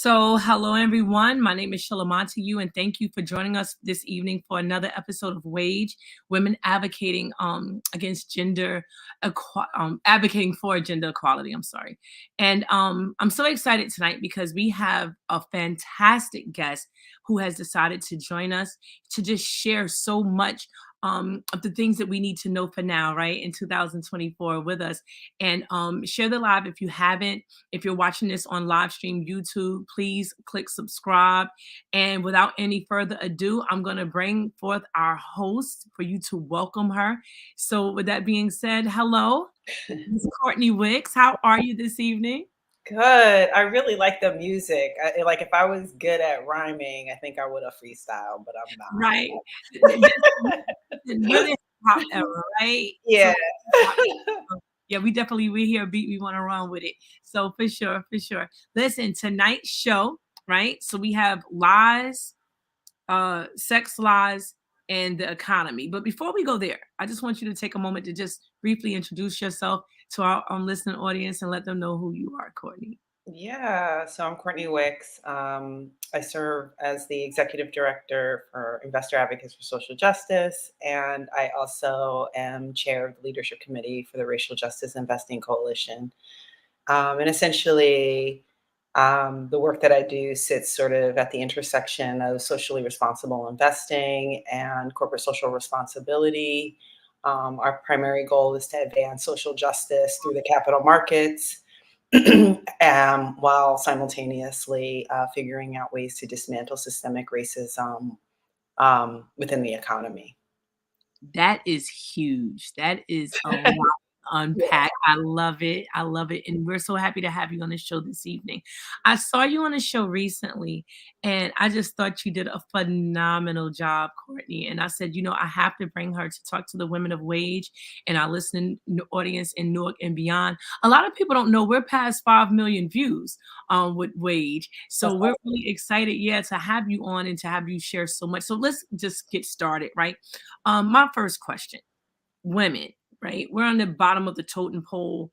Hello everyone. My name is Sheila Montague, and thank you for joining us this evening for another episode of WAGE, Women Advocating against Gender, advocating for gender equality. I'm sorry, and I'm so excited tonight because we have a fantastic guest who has decided to join us to just share so much of the things that we need to know for now, right, in 2024 with us. And share the live if you haven't. If you're watching this on live stream YouTube, please click subscribe. And without any further ado, I'm going to bring forth our host for you to welcome her. So with that being said, hello, Ms. Courtney Wicks. How are you this evening? Good. I really like the music. Like if I was good at rhyming, I think I would have freestyle, but I'm Right. We're not. the hop era, right? So Yeah. yeah, we hear a beat, we want to run with it. So for sure, for sure. Listen, tonight's show, right? So we have lies, sex lies, and the economy. But before we go there, I just want you to take a moment to just briefly introduce yourself to our listening audience and let them know who you are, Courtney. Yeah. So I'm Courtney Wicks. I serve as the executive director for Investor Advocates for Social Justice, and I also am chair of the leadership committee for the Racial Justice Investing Coalition. And essentially, the work that I do sits sort of at the intersection of socially responsible investing and corporate social responsibility. Our primary goal is to advance social justice through the capital markets, while simultaneously figuring out ways to dismantle systemic racism within the economy. That is huge. That is a lot to unpack. I love it. I love it. And we're so happy to have you on the show this evening. I saw you on a show recently, and I just thought you did a phenomenal job, Courtney. And I said, I have to bring her to talk to the women of WAGE and our listening audience in Newark and beyond. A lot of people don't know we're past 5 million views with WAGE. So That's we're really excited, yeah, to have you on and to have you share so much. So let's just get started, right? My first question, women, right? We're on the bottom of the totem pole,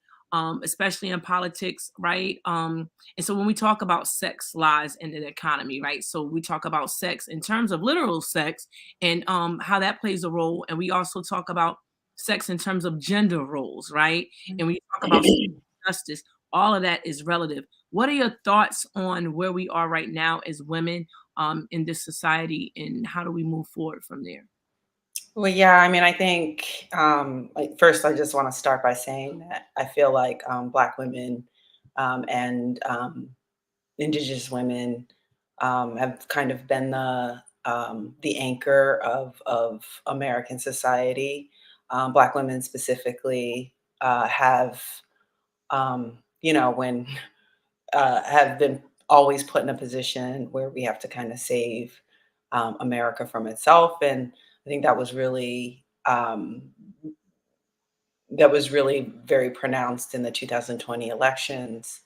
especially in politics, right? And so when we talk about sex, lies, and the economy, right? So we talk about sex in terms of literal sex and how that plays a role. And we also talk about sex in terms of gender roles, right? And when you talk about justice, all of that is relative. What are your thoughts on where we are right now as women in this society, and how do we move forward from there? Well, yeah, I mean, I think like first, I just want to start by saying that I feel like Black women and Indigenous women have kind of been the anchor of American society. Black women specifically have, when have been always put in a position where we have to kind of save America from itself, and I think that was really very pronounced in the 2020 elections,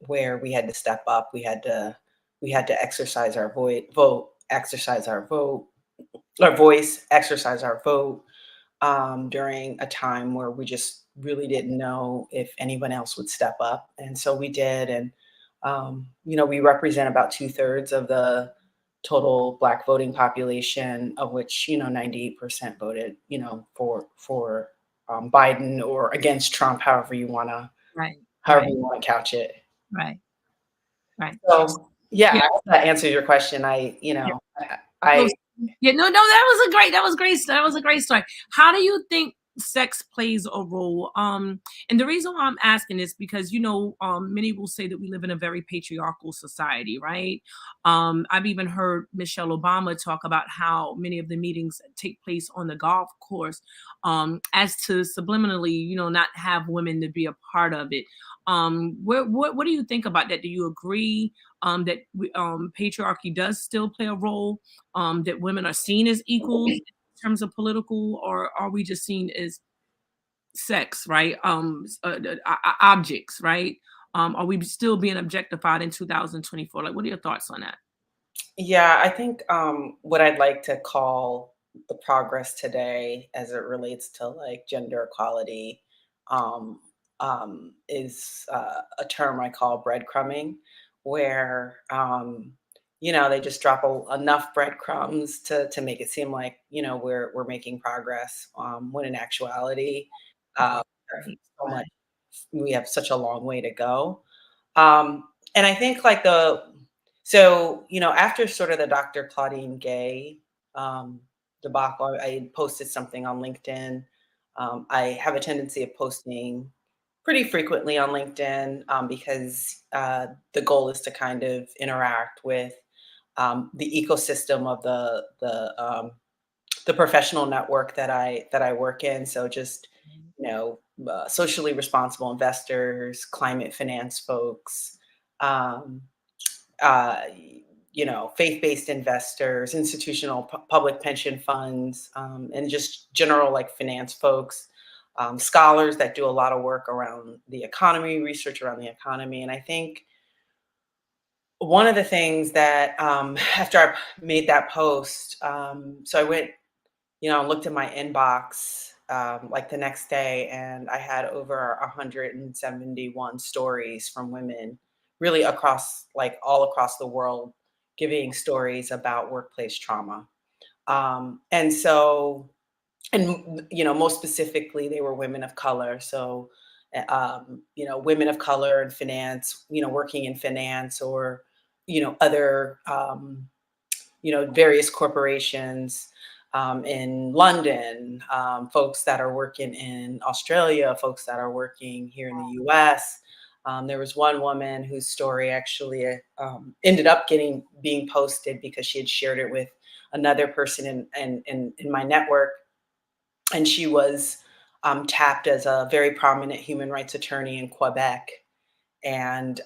where we had to step up. We had to exercise our our voice, exercise our vote during a time where we just really didn't know if anyone else would step up, and so we did. And we represent about 2/3 of the total Black voting population, of which 98% voted, for Biden or against Trump, Right, however right, you want to couch it. right, right. So yeah, Yeah, I hope that answers your question. yeah. No, I yeah, no, that was a great story. How do you think sex plays a role? And the reason why I'm asking is because many will say that we live in a very patriarchal society, right? I've even heard Michelle Obama talk about how many of the meetings take place on the golf course, as to subliminally, not have women to be a part of it. What do you think about that? Do you agree that patriarchy does still play a role? That women are seen as equals in terms of political, or are we just seen as sex, right? Objects, right? Are we still being objectified in 2024? Like, what are your thoughts on that? Yeah, I think what I'd like to call the progress today as it relates to like gender equality is a term I call breadcrumbing, where they just drop enough breadcrumbs to make it seem like we're making progress, when in actuality, uh, Right, so much right. we have such a long way to go. And I think like after sort of the Dr. Claudine Gay um, debacle, I posted something on LinkedIn. I have a tendency of posting pretty frequently on LinkedIn, because the goal is to kind of interact with the ecosystem of the professional network that I work in. So just socially responsible investors, climate finance folks, um, uh, faith-based investors, institutional public pension funds, and just general like finance folks, scholars that do a lot of work around the economy, research around the economy. And I think one of the things that after I made that post, so I went looked at my inbox like the next day, and I had over 171 stories from women, really across like all across the world, giving stories about workplace trauma. And so, and most specifically, they were women of color. So, women of color in finance, working in finance, or other various corporations in London, folks that are working in Australia, folks that are working here in the US. There was one woman whose story actually ended up being posted because she had shared it with another person in my network, and she was tapped as a very prominent human rights attorney in Quebec, and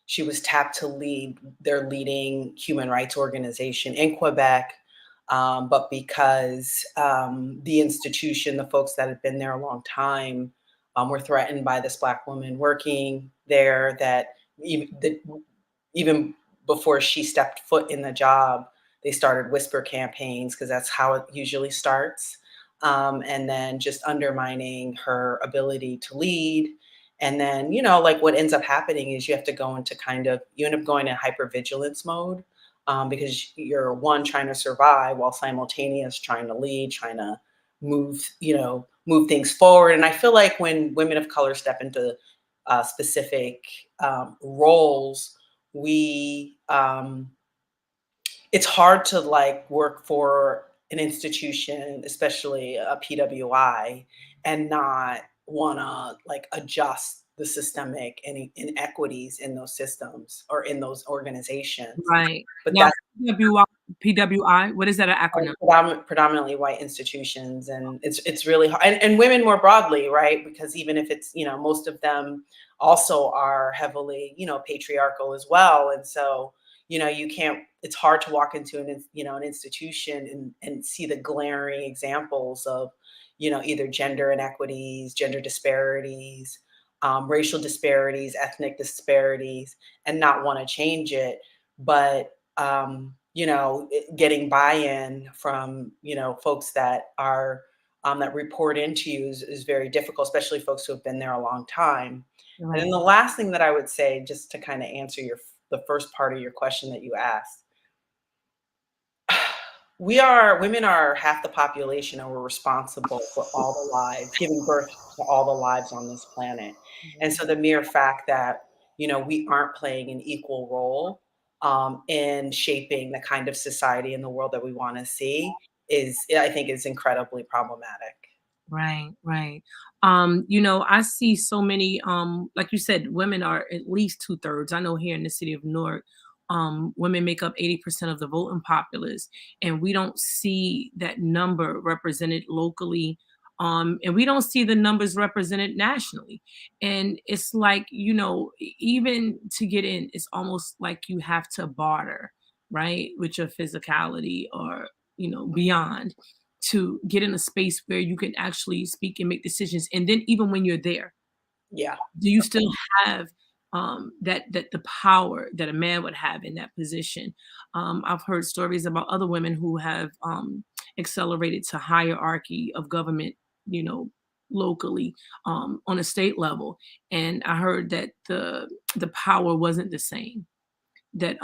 she was tapped to lead their leading human rights organization in Quebec. But because the institution, the folks that had been there a long time, were threatened by this Black woman working there, even before she stepped foot in the job, they started whisper campaigns because that's how it usually starts. And then just undermining her ability to lead. And then, like what ends up happening is you end up going in hypervigilance mode, because you're one, trying to survive while simultaneous trying to lead, trying to move things forward. And I feel like when women of color step into specific roles, we it's hard to like work for an institution, especially a PWI, and not want to like adjust the systemic inequities in those systems or in those organizations. Right. But Now, that's PWI, what is that an acronym? predominantly white institutions, and it's really hard, and women more broadly, right? Because even if it's most of them also are heavily patriarchal as well, and so you can't. It's hard to walk into an institution and see the glaring examples of either gender inequities, gender disparities, racial disparities, ethnic disparities, and not want to change it. But getting buy-in from folks that are that report into you is very difficult, especially folks who have been there a long time. And then Right, the last thing that I would say, just to kind of answer the first part of your question that you asked, women are half the population, and we're responsible for all the lives, giving birth to all the lives on this planet. And right, so the mere fact that we aren't playing an equal role in shaping the kind of society in the world that we want to see I think is incredibly problematic. right, right. I see so many, like you said, women are at least two-thirds. I know here in the city of Newark, women make up 80% of the voting populace, and we don't see that number represented locally. And we don't see the numbers represented nationally. And it's like, even to get in, it's almost like you have to barter, right, with your physicality or, beyond, to get in a space where you can actually speak and make decisions. And then even when you're there, Yeah. do you still have that the power that a man would have in that position? I've heard stories about other women who have accelerated to hierarchy of government, you know, locally, on a state level. And I heard that the power wasn't the same. That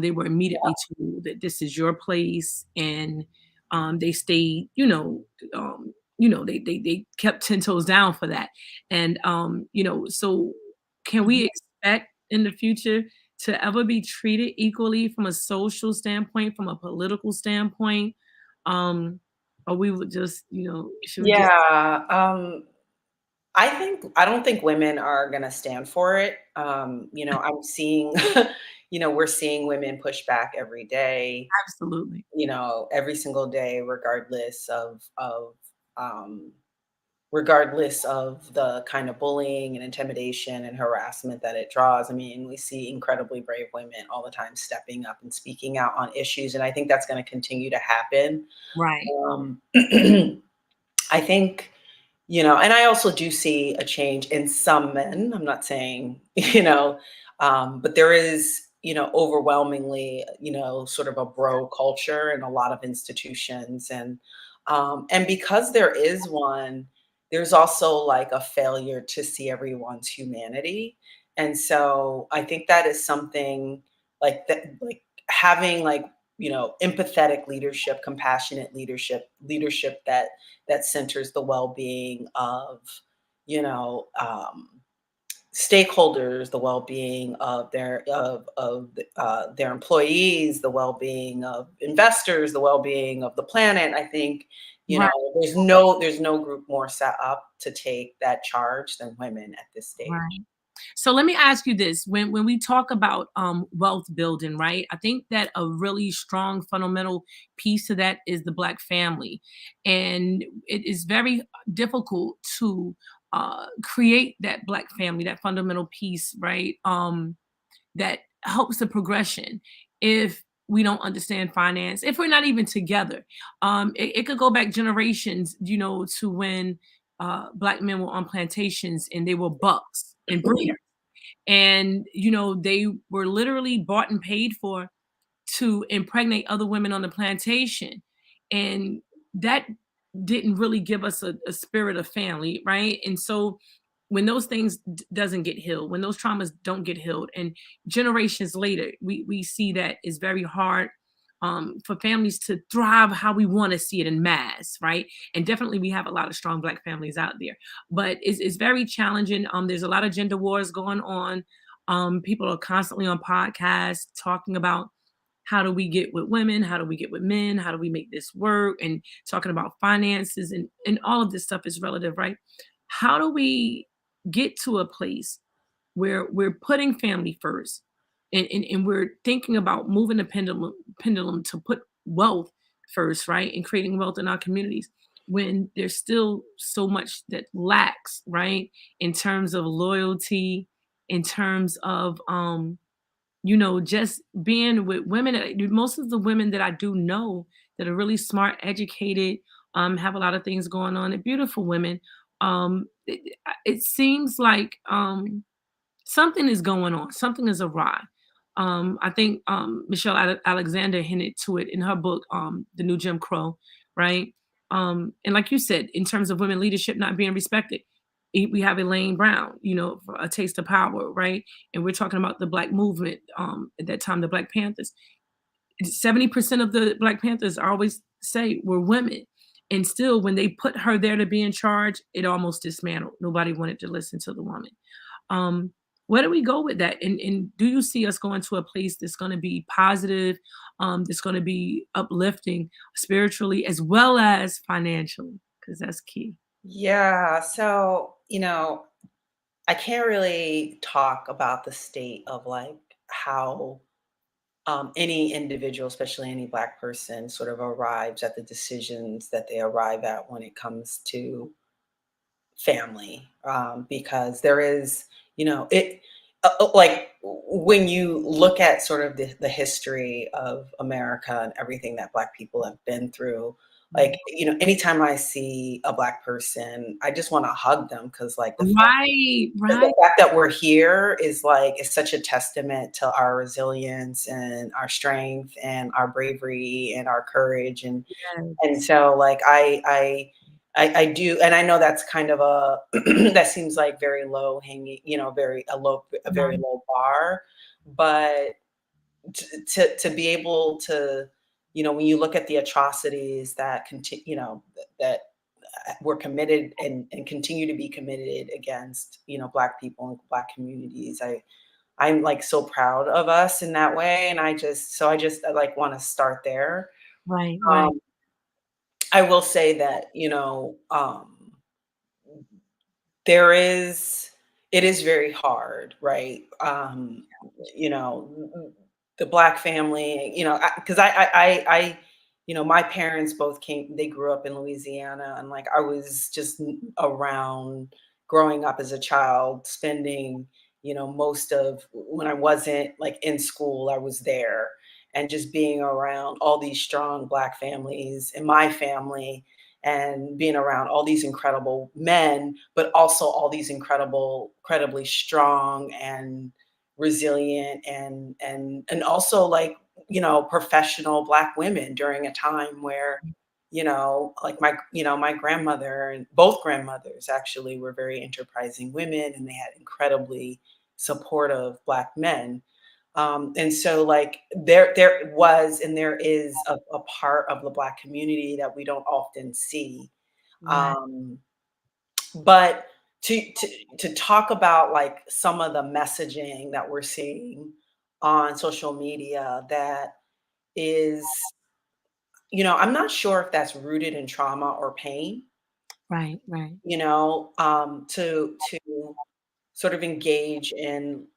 they were immediately told that this is your place, and they stayed, they kept 10 toes down for that. And so can we expect in the future to ever be treated equally from a social standpoint, from a political standpoint? Um, or we would just, should we just Yeah, I don't think women are gonna stand for it. I'm seeing, we're seeing women push back every day, absolutely. every single day, um, regardless of the kind of bullying and intimidation and harassment that it draws. I mean, we see incredibly brave women all the time stepping up and speaking out on issues, and I think that's going to continue to happen. Right, Um, I think, and I also do see a change in some men. I'm not saying, but there is, overwhelmingly, sort of a bro culture in a lot of institutions. And because there is one, there's also like a failure to see everyone's humanity. And so I think that is something like that, like having like, empathetic leadership, compassionate leadership that centers the well-being of, you know, um, stakeholders, the well-being of their employees, the well-being of investors, the well-being of the planet. I think, right. there's no group more set up to take that charge than women at this stage. Right. So let me ask you this. When we talk about wealth building, right? I think that a really strong fundamental piece to that is the Black family. And it is very difficult to create that Black family, that fundamental piece, right? That helps the progression if we don't understand finance, if we're not even together. It could go back generations, to when Black men were on plantations and they were bucks and breeders. And, they were literally bought and paid for to impregnate other women on the plantation. And that didn't really give us a spirit of family, right? And so when those things doesn't get healed, when those traumas don't get healed, and generations later, we see that it's very hard for families to thrive how we want to see it in mass, right? And definitely we have a lot of strong Black families out there, but it's very challenging. There's a lot of gender wars going on. People are constantly on podcasts talking about how do we get with women, how do we get with men, how do we make this work, and talking about finances, and all of this stuff is relative, right? How do we get to a place where we're putting family first, and we're thinking about moving the pendulum to put wealth first, right? And creating wealth in our communities when there's still so much that lacks, right? In terms of loyalty, in terms of just being with women. Most of the women that I do know that are really smart, educated, have a lot of things going on, and beautiful women. It seems like something is going on, something is awry. I think Michelle Alexander hinted to it in her book, The New Jim Crow, right? And like you said, in terms of women leadership not being respected, we have Elaine Brown, for A Taste of Power, right? And we're talking about the Black movement at that time, the Black Panthers. 70% of the Black Panthers, I always say, were women. And still, when they put her there to be in charge, it almost dismantled. Nobody wanted to listen to the woman. Um, where do we go with that? And do you see us going to a place that's going to be positive, that's going to be uplifting spiritually as well as financially? Because that's key. Yeah. So, I can't really talk about the state of like how any individual, especially any Black person, sort of arrives at the decisions that they arrive at when it comes to family, because there is, it like when you look at sort of the history of America and everything that Black people have been through. Like, anytime I see a Black person, I just want to hug them because, like, Right, the right. fact that we're here is such a testament to our resilience and our strength and our bravery and our courage. And Yes. and so, like, I do, and I know that's kind of a that seems like very low hanging, very a very Right, low bar, but to be able to, when you look at the atrocities that continue, that were committed and continue to be committed against, Black people and Black communities. I'm like so proud of us in that way, and I like want to start there. right, right, Um, I will say that, there is it is very hard, right? You know, the Black family, because my parents both they grew up in Louisiana, and like I was just around growing up as a child, spending, most of when I wasn't like in school, I was there, and just being around all these strong Black families in my family, and being around all these incredible men, but also all these incredibly strong and resilient, and also like, professional Black women during a time where, like my grandmother and both grandmothers actually were very enterprising women, and they had incredibly supportive Black men. And so like there was and there is a part of the Black community that we don't often see. right, Um, but to talk about like some of the messaging that we're seeing on social media that is, I'm not sure if that's rooted in trauma or pain, right, right, to sort of engage in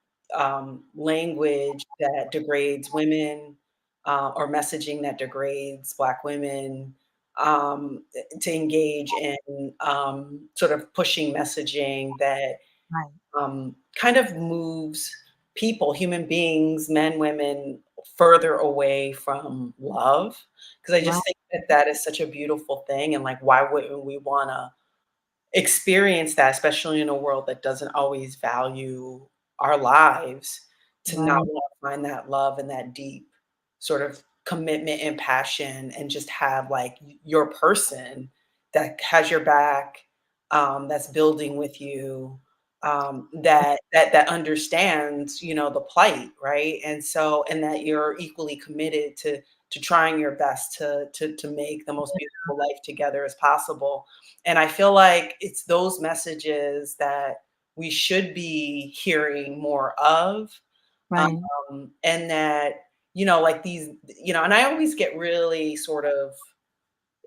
language that degrades women, or messaging that degrades Black women, to engage in sort of pushing messaging that right, kind of moves people, human beings, men, women, further away from love. Because I right, just think that that is such a beautiful thing. And like, why wouldn't we want to experience that, especially in a world that doesn't always value our lives, to not right, want to find that love and that deep sort of commitment and passion, and just have like your person that has your back, that's building with you, that understands, the plight, right? And so, and that you're equally committed to trying your best to make the most beautiful life together as possible. And I feel like it's those messages that we should be hearing more of, right. and that, like these, and I always get really sort of,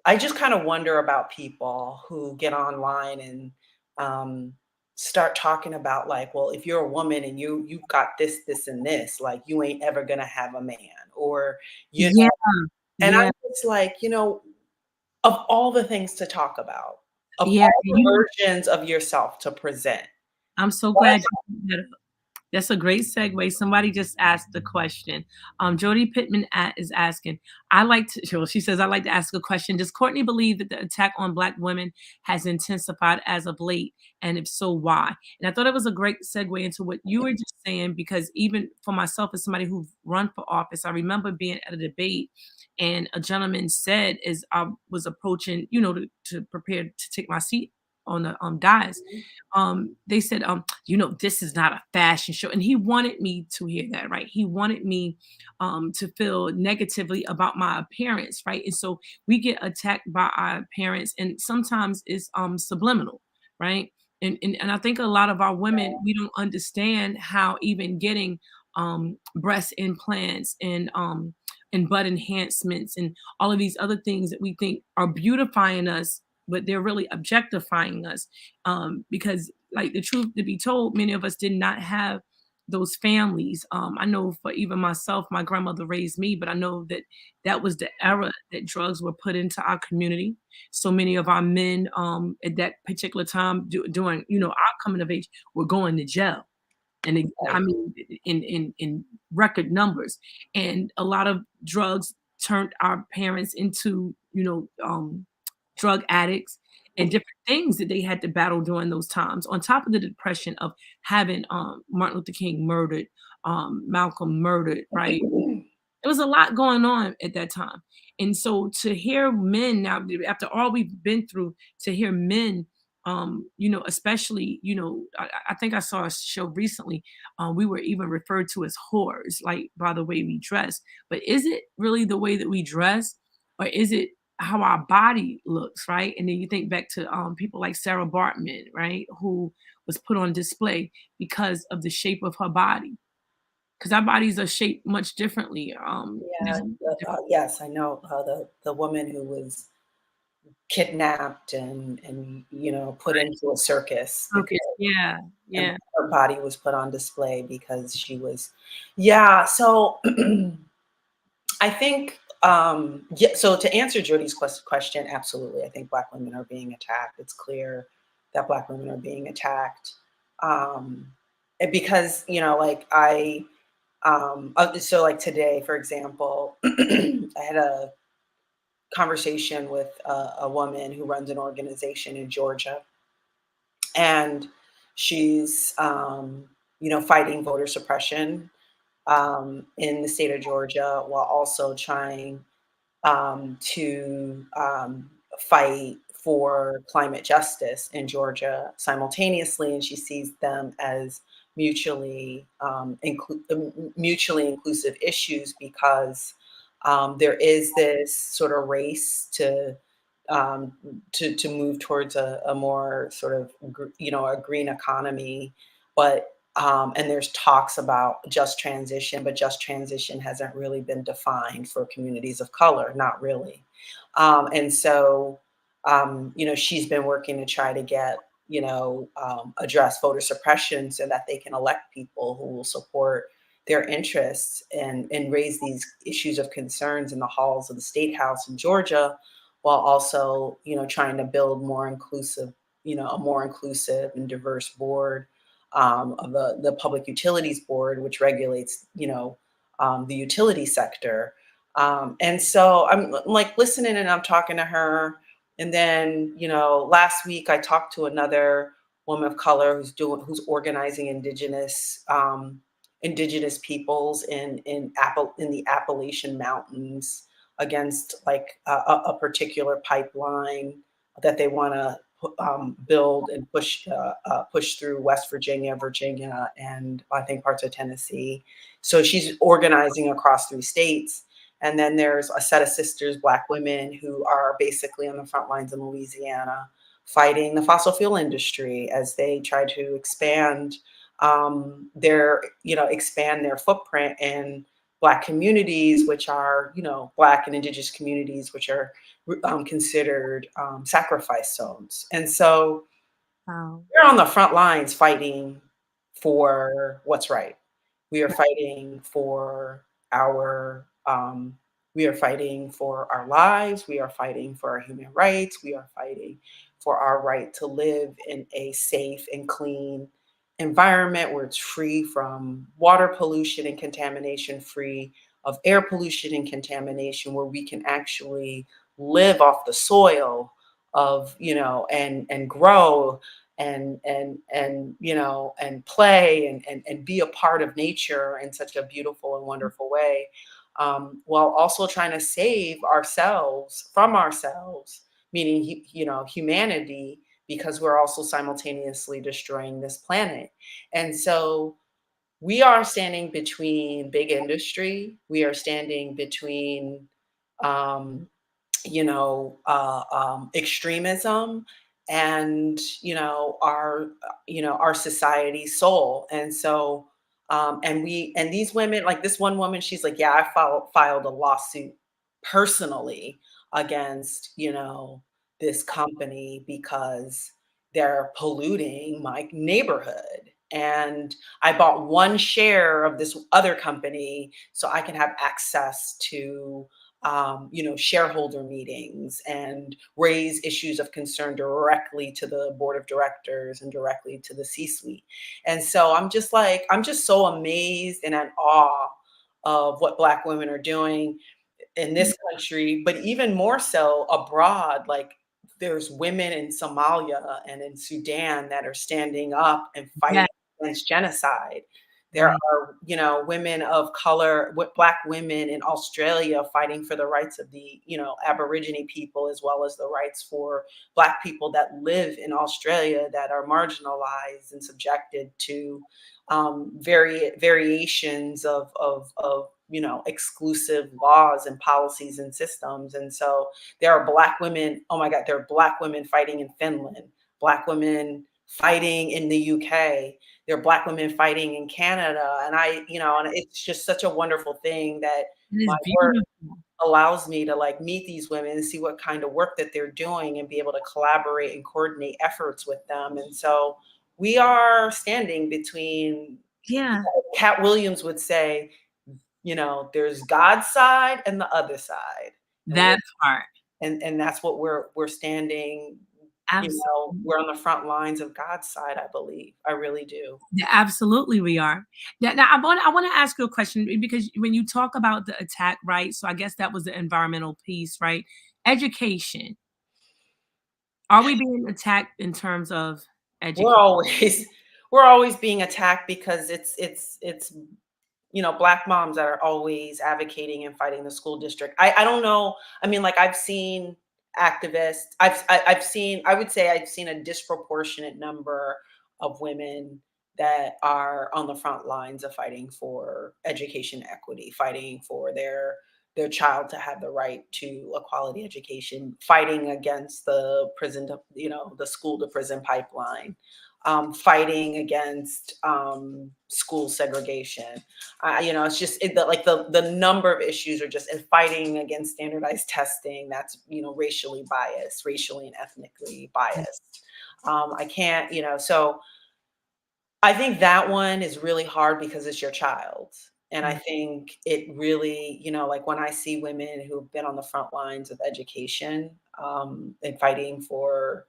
I just kind of wonder about people who get online and um, start talking about like, well, if you're a woman and you've got this, and this, like you ain't ever gonna have a man, or you Yeah, and I'm yeah, just like, of all the things to talk about, of yeah. all the versions of yourself to present, I'm so what glad you brought that up. That's a great segue. Somebody just asked the question. Jody Pittman is asking, I like to, well, she says, I like to ask a question. Does Courtney believe that the attack on Black women has intensified as of late? And if so, why? And I thought it was a great segue into what you were just saying, because even for myself, as somebody who's run for office, I remember being at a debate and a gentleman said, as I was approaching, to prepare to take my seat on the dais, they said, this is not a fashion show. And he wanted me to hear that, right? He wanted me to feel negatively about my appearance, right? And so we get attacked by our appearance, and sometimes it's subliminal, right? And I think a lot of our women, we don't understand how even getting breast implants and butt enhancements and all of these other things that we think are beautifying us, but they're really objectifying us, because like the truth to be told, many of us did not have those families. I know for even myself, my grandmother raised me, but I know that that was the era that drugs were put into our community. So many of our men at that particular time during our coming of age were going to jail, and I right, mean in record numbers. And a lot of drugs turned our parents into drug addicts and different things that they had to battle during those times. On top of the depression of having Martin Luther King murdered, Malcolm murdered, right? There was a lot going on at that time. And so to hear men now, after all we've been through, to hear men, especially, I think I saw a show recently. We were even referred to as whores, like by the way we dress. But is it really the way that we dress, or is it how our body looks, right? And then you think back to people like Sarah Bartman, right, who was put on display because of the shape of her body, because our bodies are shaped much differently. Yeah, There's different yes, I know, the woman who was kidnapped and, put into a circus because focus. Yeah, and yeah. her body was put on display because she was. Yeah, so I think, yeah, so to answer Jody's question, absolutely. I think Black women are being attacked. It's clear that Black women are being attacked. And because, like so like today, for example, I had a conversation with a woman who runs an organization in Georgia, and she's, fighting voter suppression in the state of Georgia while also trying to fight for climate justice in Georgia simultaneously, and she sees them as mutually inclusive issues because there is this sort of race um, to move towards a more sort of a green economy, but and there's talks about just transition, but just transition hasn't really been defined for communities of color, not really. And so, she's been working to try to get, address voter suppression so that they can elect people who will support their interests and raise these issues of concerns in the halls of the state house in Georgia, while also, trying to build a more inclusive and diverse board of the Public Utilities Board, which regulates, the utility sector. And so I'm like listening and I'm talking to her. And then, last week I talked to another woman of color who's organizing indigenous peoples in the Appalachian Mountains against like a particular pipeline that they want to build and push through West Virginia, Virginia, and I think parts of Tennessee. So she's organizing across 3 states. And then there's a set of sisters, Black women, who are basically on the front lines in Louisiana fighting the fossil fuel industry as they try to expand their footprint in Black communities, which are, Black and Indigenous communities, which are considered sacrifice zones. And so Wow. we're on the front lines fighting for what's right. We are fighting for our we are fighting for our lives. We are fighting for our human rights. We are fighting for our right to live in a safe and clean environment where it's free from water pollution and contamination, free of air pollution and contamination, where we can actually live off the soil of, and grow and play and be a part of nature in such a beautiful and wonderful way, while also trying to save ourselves from ourselves, meaning humanity, because we're also simultaneously destroying this planet. And so we are standing between big industry, we are standing between um, extremism and our society's soul. And so and these women, like this one woman, she's like, yeah, I filed a lawsuit personally against this company because they're polluting my neighborhood, and I bought one share of this other company so I can have access to shareholder meetings and raise issues of concern directly to the board of directors and directly to the C-suite. And so I'm just so amazed and in awe of what Black women are doing in this country, but even more so abroad. Like there's women in Somalia and in Sudan that are standing up and Yeah. fighting against genocide. There Right. are, women of color, Black women in Australia fighting for the rights of the, Aborigine people, as well as the rights for Black people that live in Australia that are marginalized and subjected to variations of exclusive laws and policies and systems. And so there are Black women. Oh my God, there are Black women fighting in Finland, Black women fighting in the UK. There are Black women fighting in Canada. And it's just such a wonderful thing that It my is work beautiful. allows me to like meet these women and see what kind of work that they're doing and be able to collaborate and coordinate efforts with them. And so we are standing between, Yeah, Cat Williams would say, there's God's side and the other side. And we're that part. and that's what we're standing, Absolutely. we're on the front lines of God's side, I believe. I really do. Yeah, absolutely we are. Now I wanna ask you a question because when you talk about the attack, right? So I guess that was the environmental piece, right? Education. Are we being attacked in terms of We're education? always we're always being attacked because it's Black moms that are always advocating and fighting the school district. I don't know. I mean, like I've seen activists. I've seen. I would say I've seen a disproportionate number of women that are on the front lines of fighting for education equity, fighting for their child to have the right to a quality education, fighting against the the school to prison pipeline, fighting against school segregation. It's just the number of issues are just and fighting against standardized testing that's racially biased, racially and ethnically biased. I can't, so I think that one is really hard because it's your child. And I Mm, think it really, like when I see women who've been on the front lines of education, and fighting for,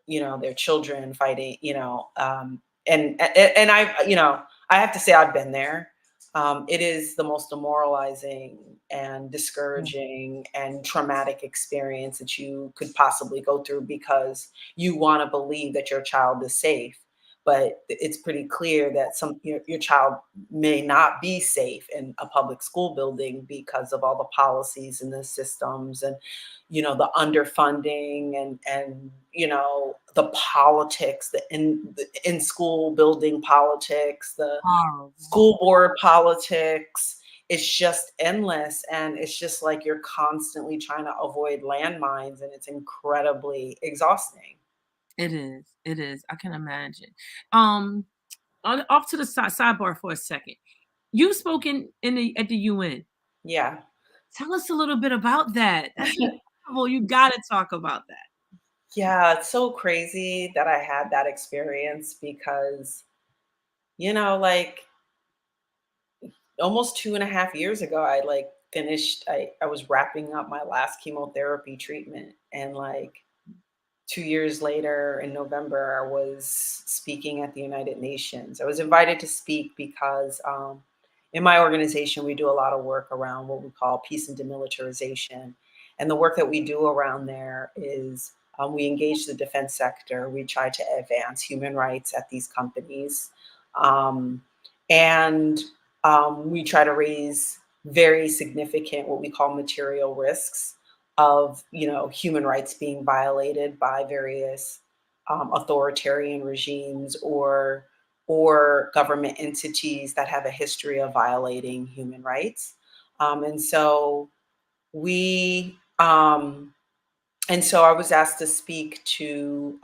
their children, fighting, and I have to say I've been there. It is the most demoralizing and yeah, discouraging and traumatic experience that you could possibly go through because you want to believe that your child is safe, but it's pretty clear that your child may not be safe in a public school building because of all the policies and the systems and the underfunding and the politics, the in school building politics, the horrible. school board politics. It's just endless, and it's just like you're constantly trying to avoid landmines, and it's incredibly exhausting. It is, it is, I can imagine. Um, off to the sidebar for a second. You've spoken in the at the UN. Yeah. Tell us a little bit about that. That's incredible, you gotta talk about that. Yeah, it's so crazy that I had that experience because, like almost 2.5 years ago, I like finished, I was wrapping up my last chemotherapy treatment. And like 2 years later in November, I was speaking at the United Nations. I was invited to speak because in my organization, we do a lot of work around what we call peace and demilitarization. And the work that we do around there is we engage the defense sector. We try to advance human rights at these companies. Um, and we try to raise very significant, what we call material risks of human rights being violated by various authoritarian regimes or government entities that have a history of violating human rights. And so we and so I was asked to speak to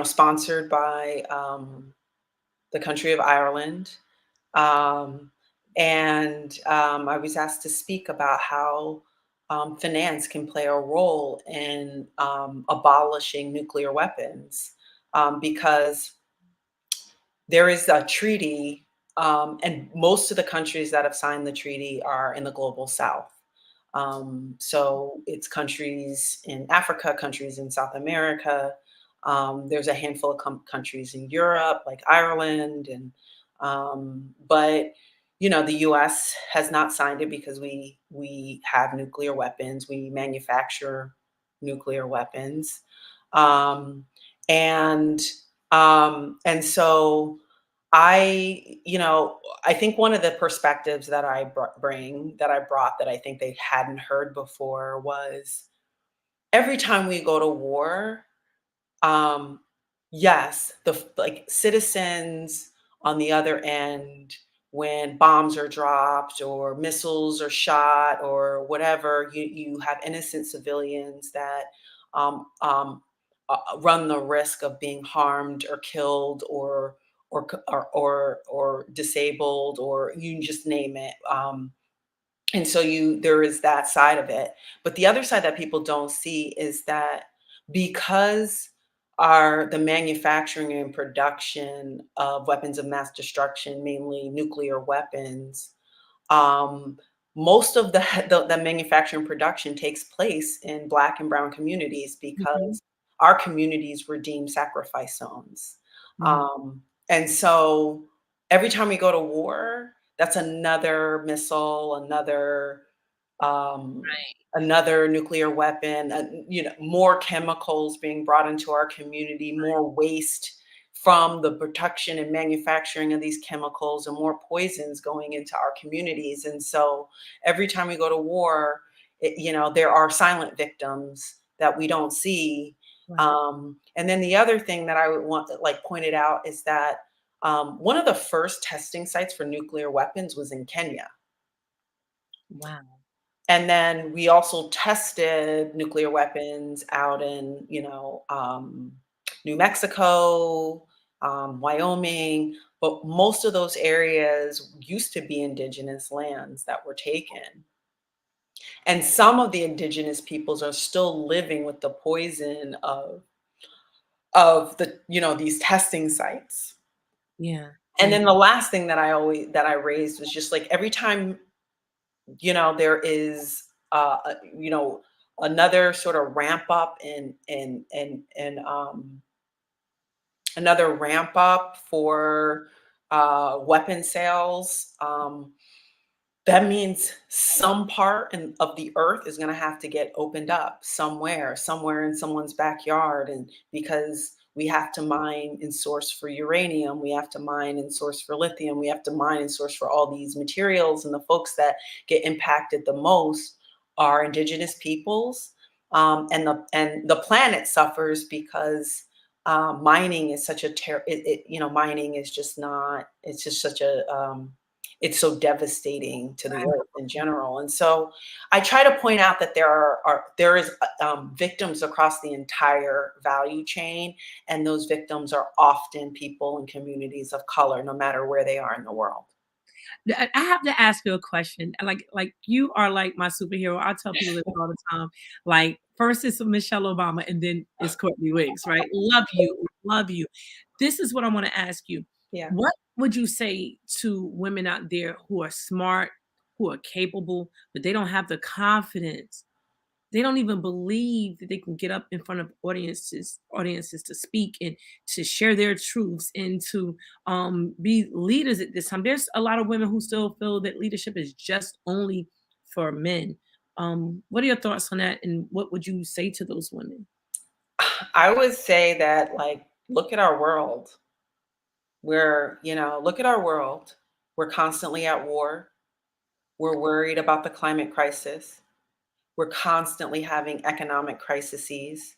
sponsored by the country of Ireland. Um, and I was asked to speak about how finance can play a role in abolishing nuclear weapons, because there is a treaty, and most of the countries that have signed the treaty are in the global south. So it's countries in Africa, countries in South America. There's a handful of countries in Europe, like Ireland, and but the U.S. has not signed it because we have nuclear weapons. We manufacture nuclear weapons, um, and and so I think one of the perspectives that I brought that I think they hadn't heard before was every time we go to war, um, yes, like citizens on the other end, when bombs are dropped or missiles are shot or whatever, you have innocent civilians that um, um, run the risk of being harmed or killed or disabled or you just name it. And so there is that side of it. But the other side that people don't see is that because the manufacturing and production of weapons of mass destruction, mainly nuclear weapons, um, most of the manufacturing production takes place in Black and Brown communities Mhm. because our communities were deemed sacrifice zones. Mhm. Um, and so every time we go to war, that's another missile, um, Right. another nuclear weapon, more chemicals being brought into our community, more waste from the production and manufacturing of these chemicals, and more poisons going into our communities. And so every time we go to war, there are silent victims that we don't see. Right. And then the other thing that I would want to like pointed out is that one of the first testing sites for nuclear weapons was in Kenya. Wow. And then we also tested nuclear weapons out in, New Mexico, Wyoming, but most of those areas used to be indigenous lands that were taken. And some of the indigenous peoples are still living with the poison of these testing sites. Yeah. And Yeah. then the last thing that I raised was just like every time there is, another sort of ramp up another ramp up for weapon sales. That means some of the earth is going to have to get opened up somewhere in someone's backyard. And because we have to mine and source for uranium, we have to mine and source for lithium, we have to mine and source for all these materials. And the folks that get impacted the most are indigenous peoples. And the planet suffers because mining is such a mining is just not, it's just such a, it's so devastating to the earth in general. And so I try to point out that there is victims across the entire value chain, and those victims are often people in communities of color, no matter where they are in the world. I have to ask you a question. Like you are like my superhero. I tell people this all the time. Like first it's Michelle Obama and then it's Courtney Wiggs, right? Love you, love you. This is what I want to ask you. Yeah. What would you say to women out there who are smart, who are capable, but they don't have the confidence, they don't even believe that they can get up in front of audiences to speak and to share their truths and to be leaders at this time. There's a lot of women who still feel that leadership is just only for men. What are your thoughts on that, and what would you say to those women? I would say that, like, look at our world. Look at our world. We're constantly at war. We're worried about the climate crisis. We're constantly having economic crises.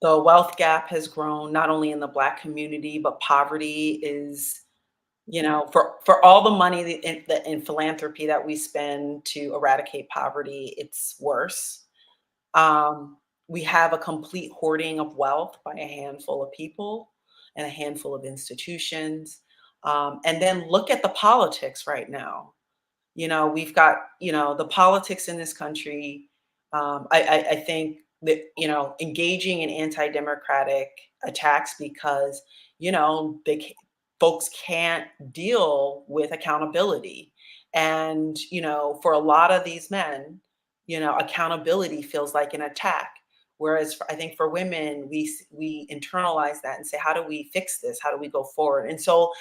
The wealth gap has grown not only in the Black community, but poverty is, for all the money in philanthropy that we spend to eradicate poverty, it's worse. Um, we have a complete hoarding of wealth by a handful of people and a handful of institutions. And then look at the politics right now. We've got, the politics in this country. I think that, engaging in anti-democratic attacks because, you know, they, ca- folks can't deal with accountability. And, for a lot of these men, accountability feels like an attack. Whereas I think for women, we internalize that and say, how do we fix this? How do we go forward? And so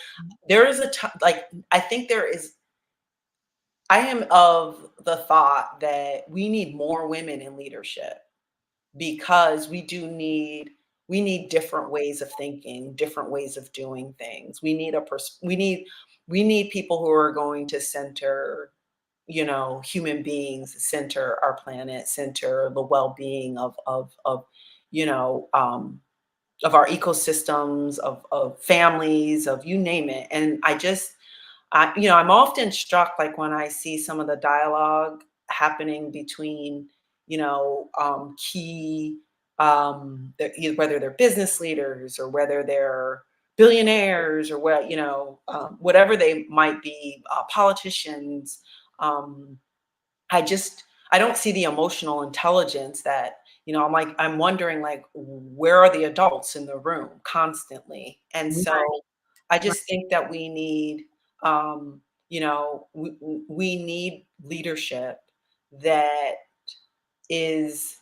there is like, I think there is I am of the thought that we need more women in leadership because we need different ways of thinking, different ways of doing things. We need people who are going to center, human beings, center our planet, center the well-being of you know, of our ecosystems, of families, of you name it. And I'm often struck, like when I see some of the dialogue happening between, key, whether they're business leaders or whether they're billionaires or whatever they might be, politicians. Um, I don't see the emotional intelligence that, I'm wondering, like, where are the adults in the room constantly? And Right, so I right, just think that we need, um, we need leadership that is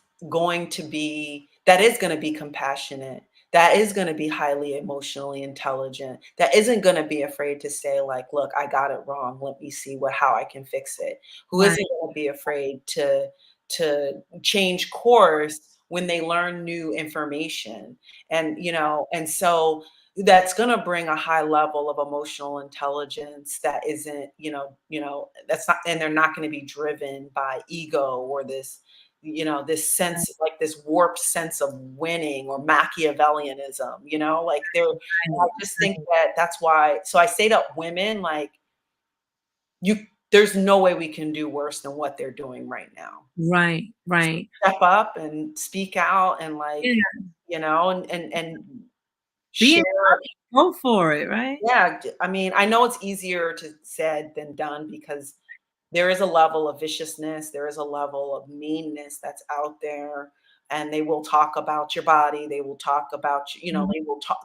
that is going to be compassionate, that is going to be highly emotionally intelligent, that isn't going to be afraid to say, like, look, I got it wrong, let me see how I can fix it, who right, isn't going to be afraid to change course when they learn new information. And so that's going to bring a high level of emotional intelligence that isn't, that's not, and they're not going to be driven by ego or this right, sense, like this warped sense of winning or Machiavellianism, like I just think right, that that's why. So I say to women, like, there's no way we can do worse than what they're doing right now. right, right. Step up and speak out and, like, Yeah, and be share. embodied, go for it, right? Yeah, I mean, I know it's easier to said than done because there is a level of viciousness, there is a level of meanness that's out there, and they will talk about your body, they will talk about Mhm,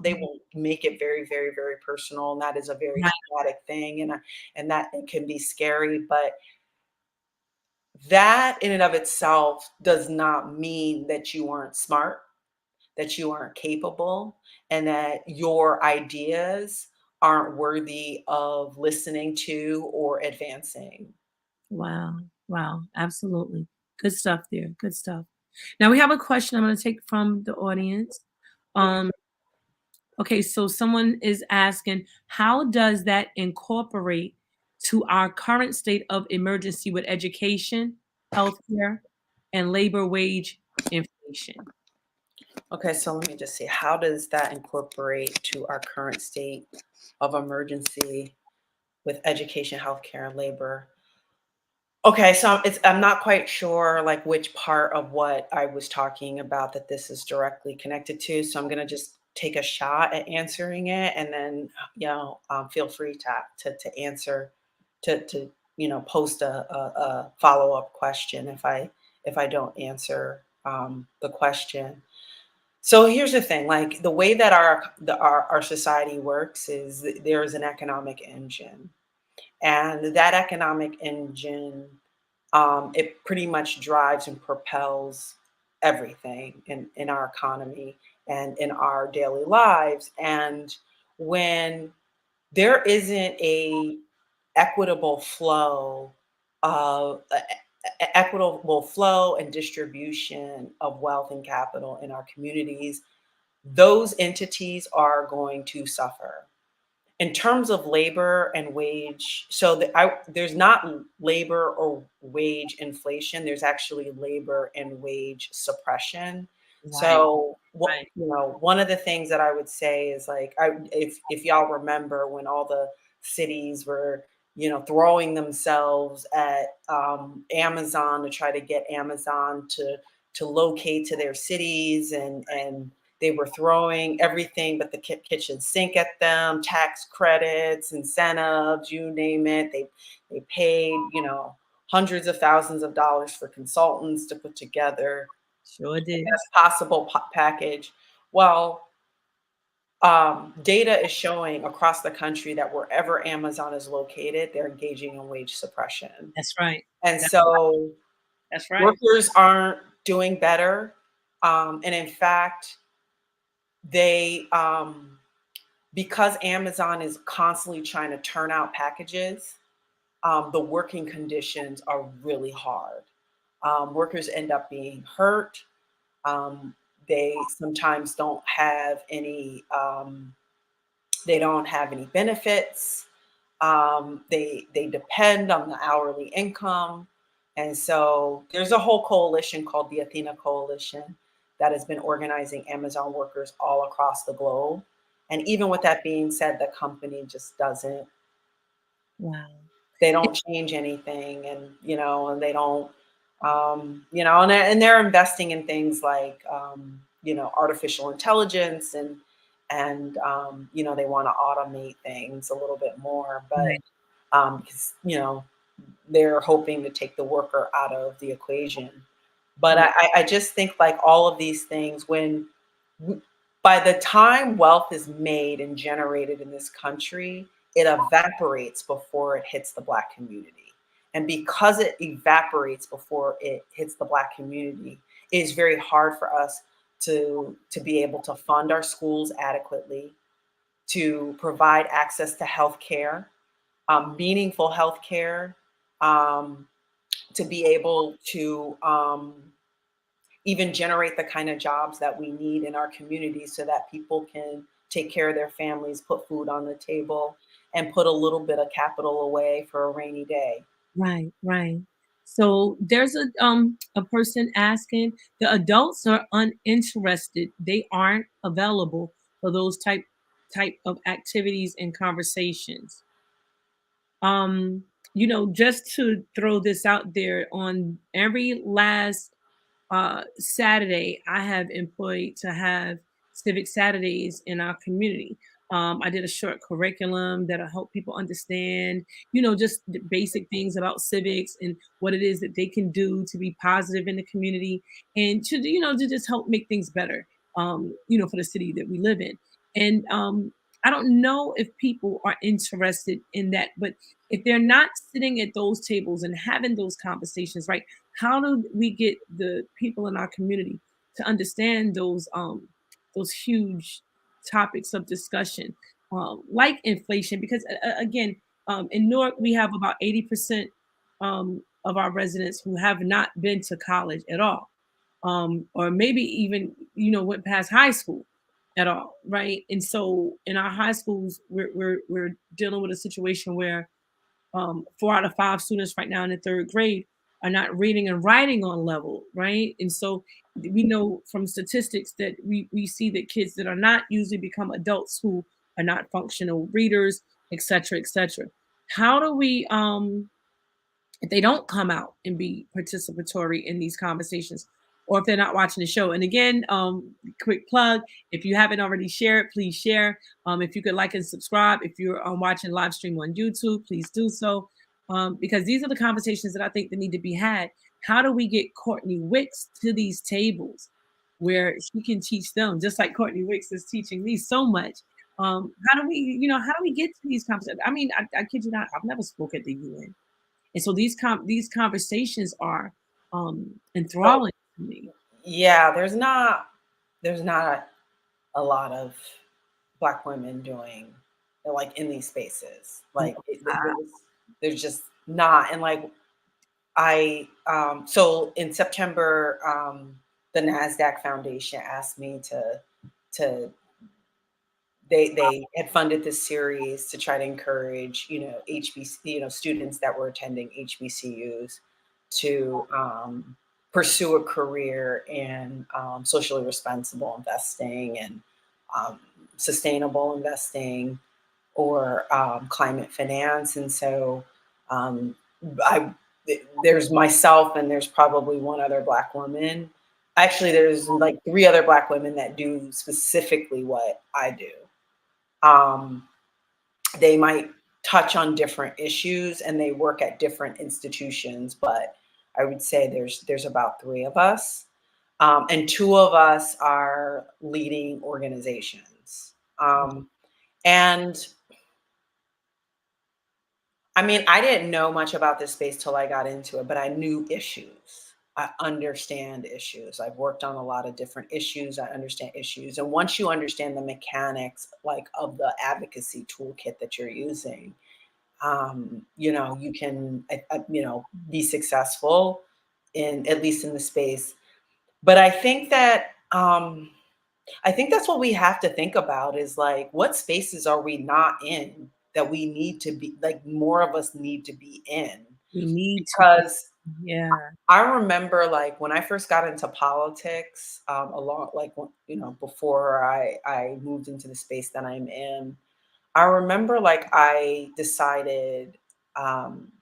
they mhm. will make it very, very, very personal, and that is a very Right, traumatic thing, and that it can be scary, but that in and of itself does not mean that you aren't smart, that you aren't capable, and that your ideas aren't worthy of listening to or advancing. wow, wow, absolutely. Good stuff there, good stuff. Now we have a question I'm gonna take from the audience. Okay. Um, okay, so someone is asking, how does that incorporate to our current state of emergency with education, healthcare, and labor wage inflation? Okay, so let me just see. How does that incorporate to our current state of emergency with education, healthcare, and labor? Okay, so I'm not quite sure, like, which part of what I was talking about that this is directly connected to. So I'm gonna just take a shot at answering it, and then feel free to answer, to post a follow up question if I don't answer the question. So here's the thing, like, the way that our society works is there is an economic engine, and that economic engine, it pretty much drives and propels everything in our economy and in our daily lives. And when there isn't a equitable flow of equitable flow and distribution of wealth and capital in our communities, those entities are going to suffer. In terms of labor and wage, there's not labor or wage inflation. There's actually labor and wage suppression. Right, So, right. one of the things that I would say is, like, if y'all remember when all the cities were, throwing themselves at Amazon to try to get Amazon to locate to their cities, and they were throwing everything but the kitchen sink at them, tax credits, incentives, you name it. They paid, hundreds of thousands of dollars for consultants to put together Sure the did. best possible package. Well, data is showing across the country that wherever Amazon is located, they're engaging in wage suppression. That's right. And That so that's right. workers aren't doing better. And in fact, they because Amazon is constantly trying to turn out packages, the working conditions are really hard. Workers end up being hurt. Um, they sometimes don't have any they don't have any benefits. They depend on the hourly income, and so there's a whole coalition called the Athena Coalition that has been organizing Amazon workers all across the globe. And even with that being said, the company just doesn't, Wow. they don't change anything, and and they don't, and they're investing in things like artificial intelligence, and they want to automate things a little bit more, but Right. because they're hoping to take the worker out of the equation. But Right. I just think like all of these things, when w- by the time wealth is made and generated in this country, it evaporates before it hits the Black community. And because it evaporates before it hits the Black community, it is very hard for us to be able to fund our schools adequately, to provide access to health care, meaningful health care, um, to be able to even generate the kind of jobs that we need in our communities so that people can take care of their families, put food on the table, and put a little bit of capital away for a rainy day. Right, right. So there's a person asking, the adults are uninterested. They aren't available for those type of activities and conversations. Um, just to throw this out there, on every last Saturday, I have employed to have civic Saturdays in our community. I did a short curriculum that'll help people understand, just the basic things about civics and what it is that they can do to be positive in the community and to just help make things better, for the city that we live in. And I don't know if people are interested in that, but if they're not sitting at those tables and having those conversations, right? How do we get the people in our community to understand those huge topics of discussion, like inflation? Because again, in Newark we have about 80% of our residents who have not been to college at all, or maybe even went past high school at all, right? And so in our high schools, we're dealing with a situation where 4 out of 5 students right now in the third grade are not reading and writing on level, right? And so we know from statistics that we see that kids that are not usually become adults who are not functional readers, et cetera, et cetera. How do we if they don't come out and be participatory in these conversations, or if they're not watching the show? And again, quick plug, if you haven't already shared, please share. If you could like and subscribe, if you're watching live stream on YouTube, please do so, because these are the conversations that I think that need to be had. How do we get Courtney Wicks to these tables where she can teach them, just like Courtney Wicks is teaching me so much? How do we get to these conversations? I mean, I kid you not, I've never spoke at the UN, and so these conversations are So enthralling to me. yeah, there's not a lot of Black women doing like in these spaces. Mm, Like uh, there's just not. And like I so in September, the NASDAQ Foundation asked me to they had funded this series to try to encourage HBC, students that were attending HBCUs to pursue a career in socially responsible investing and um, sustainable investing, or climate finance. And so um, I there's myself and there's probably one other Black woman. Actually, there's like 3 other Black women that do specifically what I do. Um, they might touch on different issues and they work at different institutions, but I would say there's about 3 of us, and 2 of us are leading organizations. And I mean, I didn't know much about this space till I got into it, but I knew issues. I understand issues. I've worked on a lot of different issues. I understand issues. And once you understand the mechanics like of the advocacy toolkit that you're using, you can be successful in at least in the space. But I think that Um, I think that's what we have to think about is like, what spaces are we not in that we need to be like more of us need to be in? We need to be. Because Yeah. I remember like when I first got into politics, along like before I moved into the space that I'm in, I remember like I decided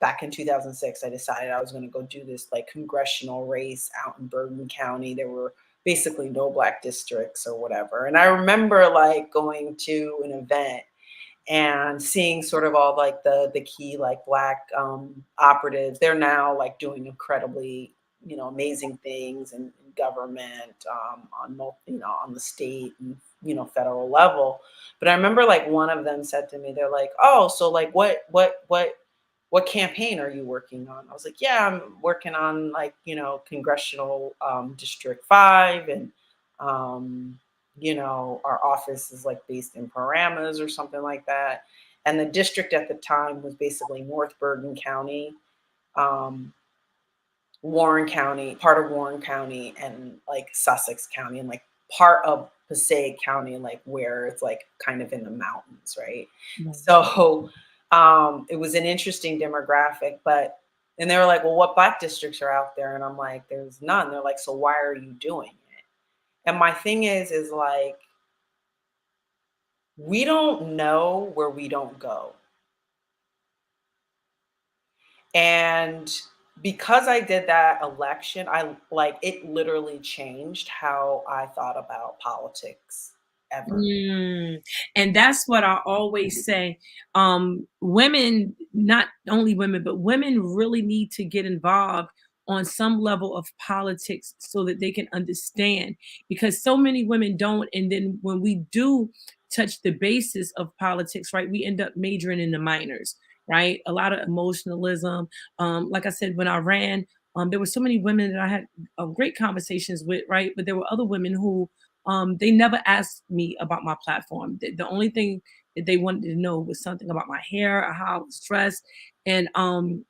back in 2006, I decided I was going to go do this like congressional race out in Bergen County. There were basically no black districts or whatever. And I remember like going to an event and seeing sort of all like the key like black operatives. They're now like doing incredibly amazing things in government on the state and federal level. But I remember like one of them said to me, they're like, oh, so like what campaign are you working on? I was like, yeah, I'm working on like congressional District 5, and our office is like based in Paramus or something like that. And the district at the time was basically North Bergen County, um, Warren County, part of Warren County, and like Sussex County, and like part of Passaic County, like where it's like kind of in the mountains, right? Right. So it was an interesting demographic, but and they were like, well, what black districts are out there? And I'm like, there's none. They're like, so why are you doing it? And my thing is like, we don't know where we don't go. And because I did that election, I like it literally changed how I thought about politics ever. Mm, and that's what I always say. Women, not only women, but women really need to get involved on some level of politics so that they can understand, because so many women don't. And then when we do touch the basis of politics, right, we end up majoring in the minors, right? A lot of emotionalism. Like I said, when I ran, there were so many women that I had great conversations with, right? But there were other women who they never asked me about my platform. The only thing that they wanted to know was something about my hair or how I was dressed. And and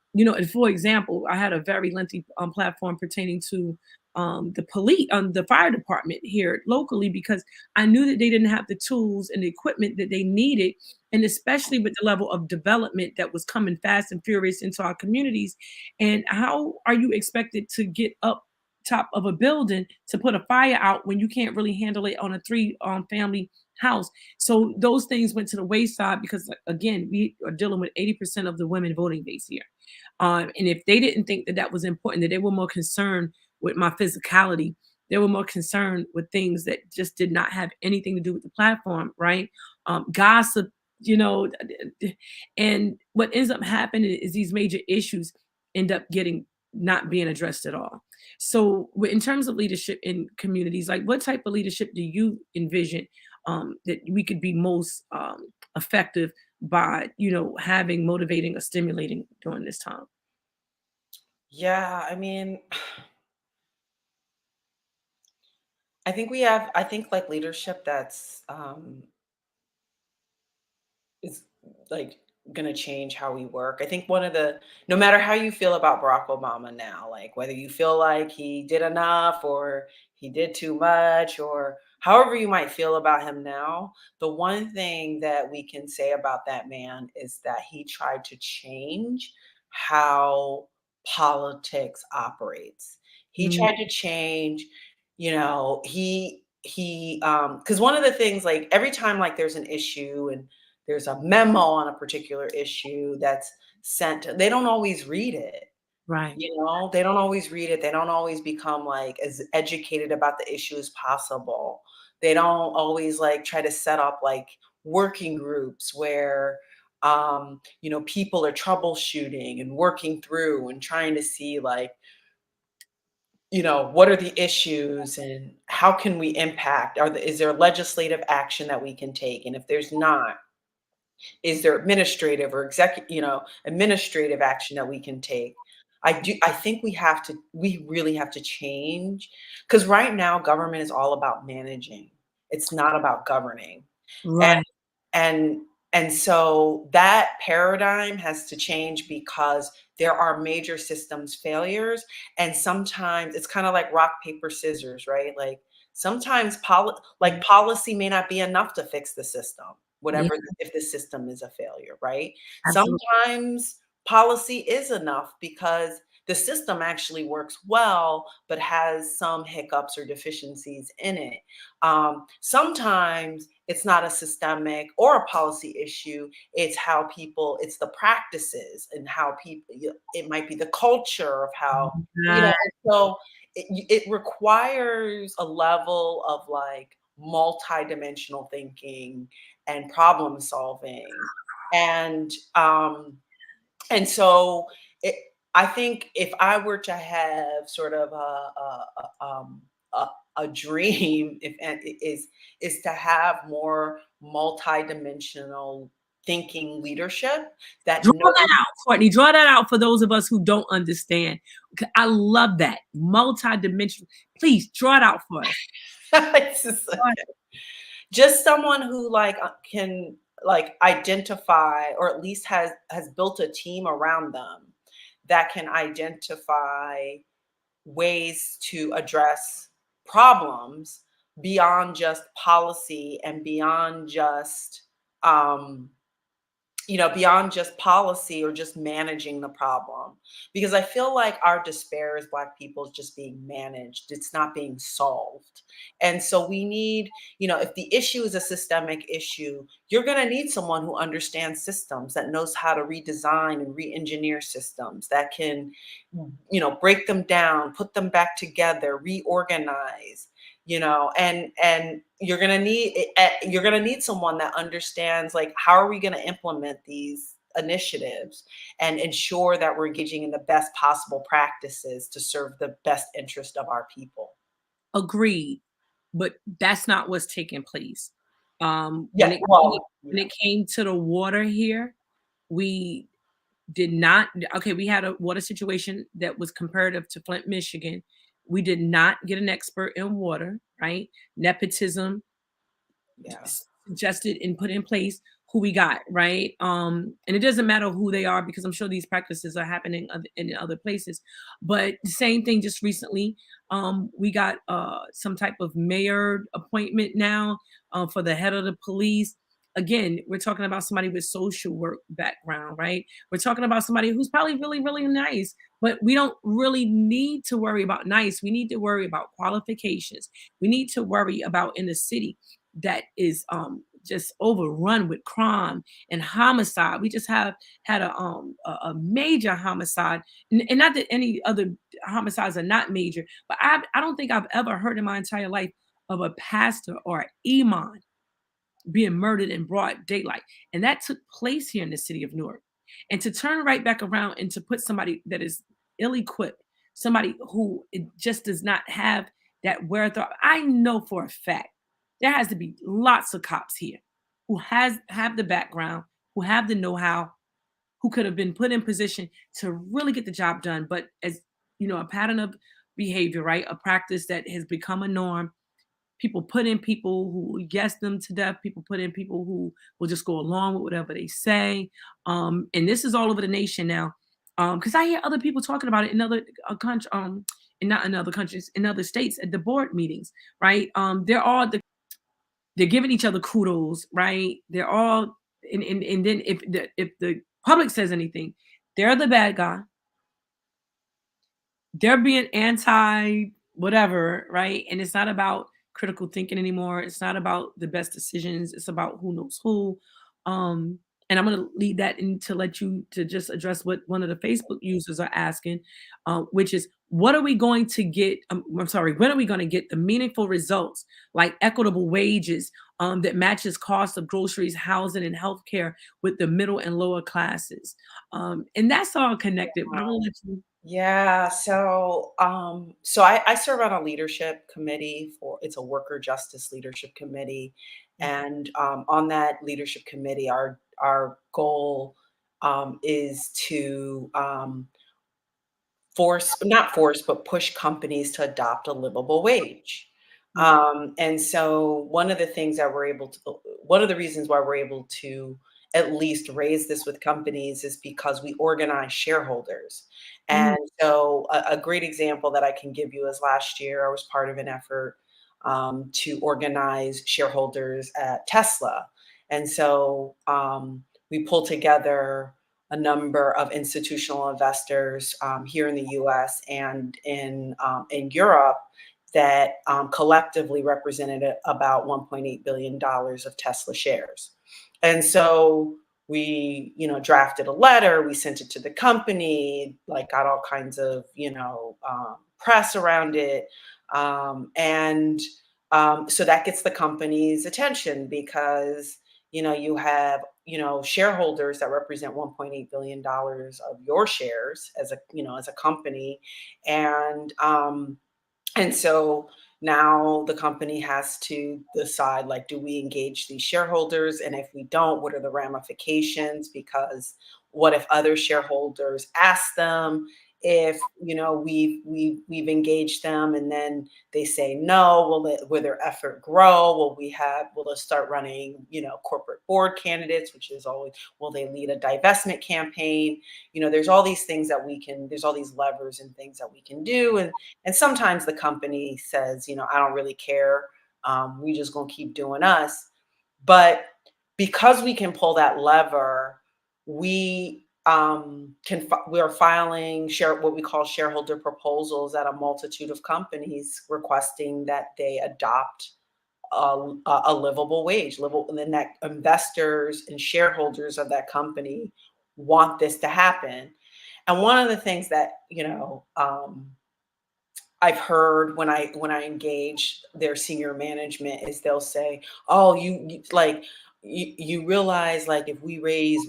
for example, I had a very lengthy platform pertaining to the police, the fire department here locally, because I knew that they didn't have the tools and the equipment that they needed, and especially with the level of development that was coming fast and furious into our communities. And how are you expected to get up top of a building to put a fire out when you can't really handle it on a three family house? So those things went to the wayside because, like, again, we are dealing with 80% of the women voting base here. And if they didn't think that that was important, that they were more concerned with my physicality, they were more concerned with things that just did not have anything to do with the platform, right? Gossip, you know, and what ends up happening is these major issues end up getting not being addressed at all. So, in terms of leadership in communities, like what type of leadership do you envision that we could be most effective by, having, motivating, or stimulating during this time? Yeah, I mean, I think like leadership that's is like going to change how we work. I think no matter how you feel about Barack Obama now, like whether you feel like he did enough or he did too much, or however you might feel about him now, the one thing that we can say about that man is that he tried to change how politics operates. He Mm, tried to change, because one of the things, like every time like there's an issue and there's a memo on a particular issue that's sent, they don't always read it. right, They don't always read it. They don't always become like as educated about the issue as possible. They don't always like try to set up like working groups where people are troubleshooting and working through and trying to see like, what are the issues and how can we impact? Is there legislative action that we can take? And if there's not, is there administrative or administrative action that we can take? I think we really have to change, because right now government is all about managing. It's not about governing. And right, and and so that paradigm has to change because there are major systems failures, and sometimes it's kind of like rock paper scissors, right? Like Sometimes Mhm. policy may not be enough to fix the system, Yeah, if the system is a failure, right? absolutely. Sometimes policy is enough because the system actually works well, but has some hiccups or deficiencies in it. Sometimes it's not a systemic or a policy issue. It's the practices and how people, it might be the culture of how, Right. and so it requires a level of like multi-dimensional thinking and problem solving. And and so it, I think if I were to have sort of a, a dream, if and it is to have more multi-dimensional thinking leadership that Draw knows. that out, Courtney. Draw that out for those of us who don't understand. I love that. Multi-dimensional. Please draw it out for us. It's just someone who can like identify, or at least has built a team around them that can identify ways to address problems beyond just policy and beyond just um, beyond just policy or just managing the problem. Because I feel like our despair as Black people is just being managed, it's not being solved. And so we need, if the issue is a systemic issue, you're going to need someone who understands systems, that knows how to redesign and re engineer systems, that can, break them down, put them back together, reorganize, and you're going to need someone that understands, like, how are we going to implement these initiatives and ensure that we're engaging in the best possible practices to serve the best interest of our people. Agreed, but that's not what's taking place. Yeah, well, When yeah, it came to the water here, we did not. Okay, we had a water situation that was comparative to Flint, Michigan. We did not get an expert in water, right? Nepotism yeah, suggested and put in place who we got, right? And it doesn't matter who they are because I'm sure these practices are happening in other places. But the same thing just recently, we got some type of mayor appointment now for the head of the police. Again, we're talking about somebody with social work background, right? We're talking about somebody who's probably really, really nice, but we don't really need to worry about nice. We need to worry about qualifications. We need to worry about in the city that is just overrun with crime and homicide. We just have had a major homicide, and not that any other homicides are not major, but I don't think I've ever heard in my entire life of a pastor or an imam being murdered in broad daylight. And that took place here in the city of Newark. And to turn right back around and to put somebody that is ill equipped, somebody who it just does not have that wherewithal. I know for a fact there has to be lots of cops here who have the background, who have the know-how, who could have been put in position to really get the job done. But as you know, a pattern of behavior, right? A practice that has become a norm. People put in people who yes them to death. People put in people who will just go along with whatever they say. And this is all over the nation now. Because I hear other people talking about it in other countries, and not in other countries, in other states at the board meetings, right? They're giving each other kudos, right? They're all and then if the public says anything, they're the bad guy, they're being anti whatever, right? And it's not about critical thinking anymore. It's not about the best decisions. It's about who knows who. Um, and I'm gonna lead that in to let you to just address what one of the Facebook users are asking, which is what are we going to get? I'm sorry, when are we going to get the meaningful results like equitable wages that matches cost of groceries, housing, and healthcare with the middle and lower classes? And that's all connected. But I'm gonna let you. yeah. So I serve on a leadership committee for it's a worker justice leadership committee, and on that leadership committee, our goal is to not force, but push companies to adopt a livable wage. Mhm. And so one of the reasons why we're able to at least raise this with companies is because we organize shareholders. Mhm. And so a great example that I can give you is last year I was part of an effort to organize shareholders at Tesla. And so we pulled together a number of institutional investors here in the US and in Europe that collectively represented about $1.8 billion of Tesla shares. And so we, drafted a letter, we sent it to the company, like got all kinds of, press around it. And So that gets the company's attention because, you have, shareholders that represent $1.8 billion of your shares as as a company. And, and so now the company has to decide, like, do we engage these shareholders? And if we don't, what are the ramifications? Because what if other shareholders ask them if we've engaged them and then they say no? Will their effort grow? Will they start running corporate board candidates, which is always, will they lead a divestment campaign? There's all these things that we can. There's all these levers and things that we can do, and sometimes the company says, I don't really care. We just gonna keep doing us. But because we can pull that lever, we are filing what we call shareholder proposals at a multitude of companies requesting that they adopt a livable wage, and then that investors and shareholders of that company want this to happen. And one of the things that I've heard when I engage their senior management is they'll say, "Oh, you realize, like, if we raise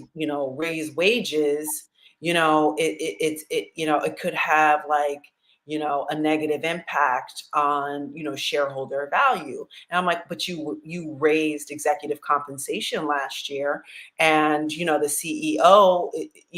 wages, it could have, like, a negative impact on shareholder value." And I'm like, "But you raised executive compensation last year, and the CEO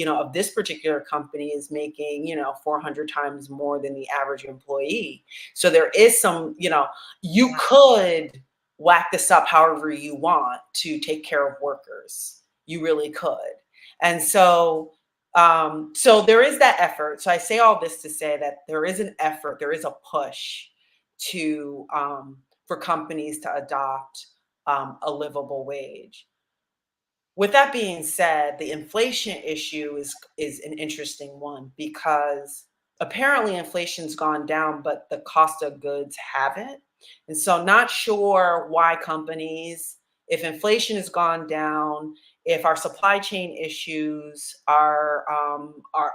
of this particular company is making 400 times more than the average employee. So there is some, you could whack this up however you want to take care of workers. You really could." And so there is that effort. So I say all this to say that there is an effort, there is a push to for companies to adopt a livable wage. With that being said, the inflation issue is an interesting one because apparently inflation's gone down, but the cost of goods haven't. And so not sure why companies, if inflation has gone down, if our supply chain issues are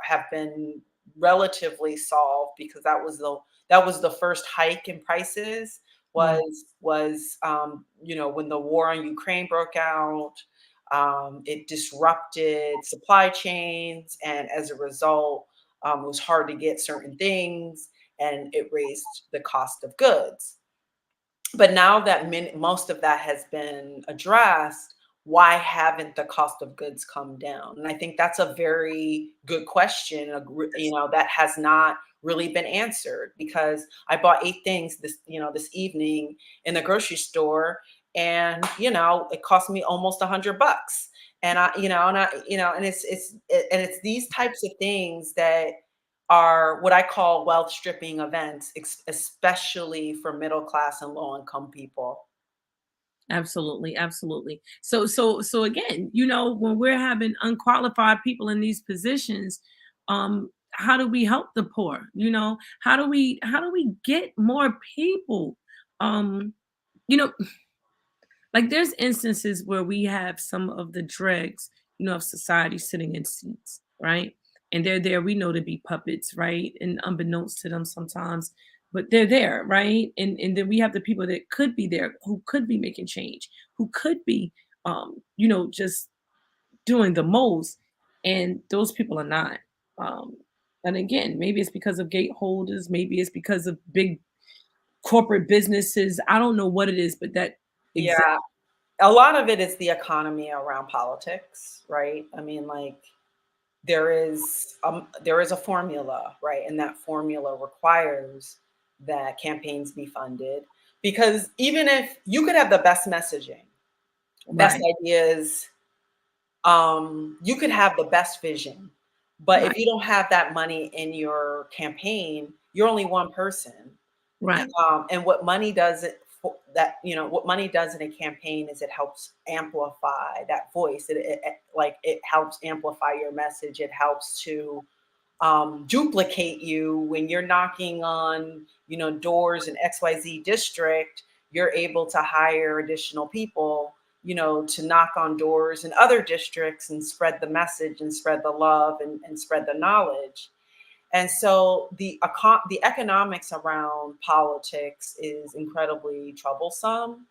have been relatively solved, because that was the first hike in prices, Yeah. was when the war on Ukraine broke out. It disrupted supply chains, and as a result, it was hard to get certain things, and it raised the cost of goods. But now that most of that has been addressed, why haven't the cost of goods come down? And I think that's a very good question, that has not really been answered, because I bought 8 things this evening in the grocery store, and it cost me almost $100. And it's these types of things that are what I call wealth stripping events, especially for middle class and low income people. Absolutely, absolutely. So again, when we're having unqualified people in these positions, how do we help the poor? How do we get more people? Um, you know, like, there's instances where we have some of the dregs, of society sitting in seats, right? And they're there, we know, to be puppets, right? And unbeknownst to them sometimes, but they're there, right? And then we have the people that could be there, who could be making change, who could be just doing the most, and those people are not. Um, and again, maybe it's because of gateholders, maybe it's because of big corporate businesses. I don't know what it is, but that exact. Yeah, a lot of it is the economy around politics, right? I mean, like, there is a formula, right? And that formula requires that campaigns be funded, because even if you could have the best messaging, best Right, ideas, you could have the best vision, but if right, you don't have that money in your campaign, you're only one person. right. And what money does it that, what money does in a campaign is it helps amplify that voice. It helps amplify your message. It helps to duplicate you when you're knocking on, doors in XYZ district. You're able to hire additional people, to knock on doors in other districts and spread the message and spread the love and spread the knowledge. And so the economics around politics is incredibly troublesome,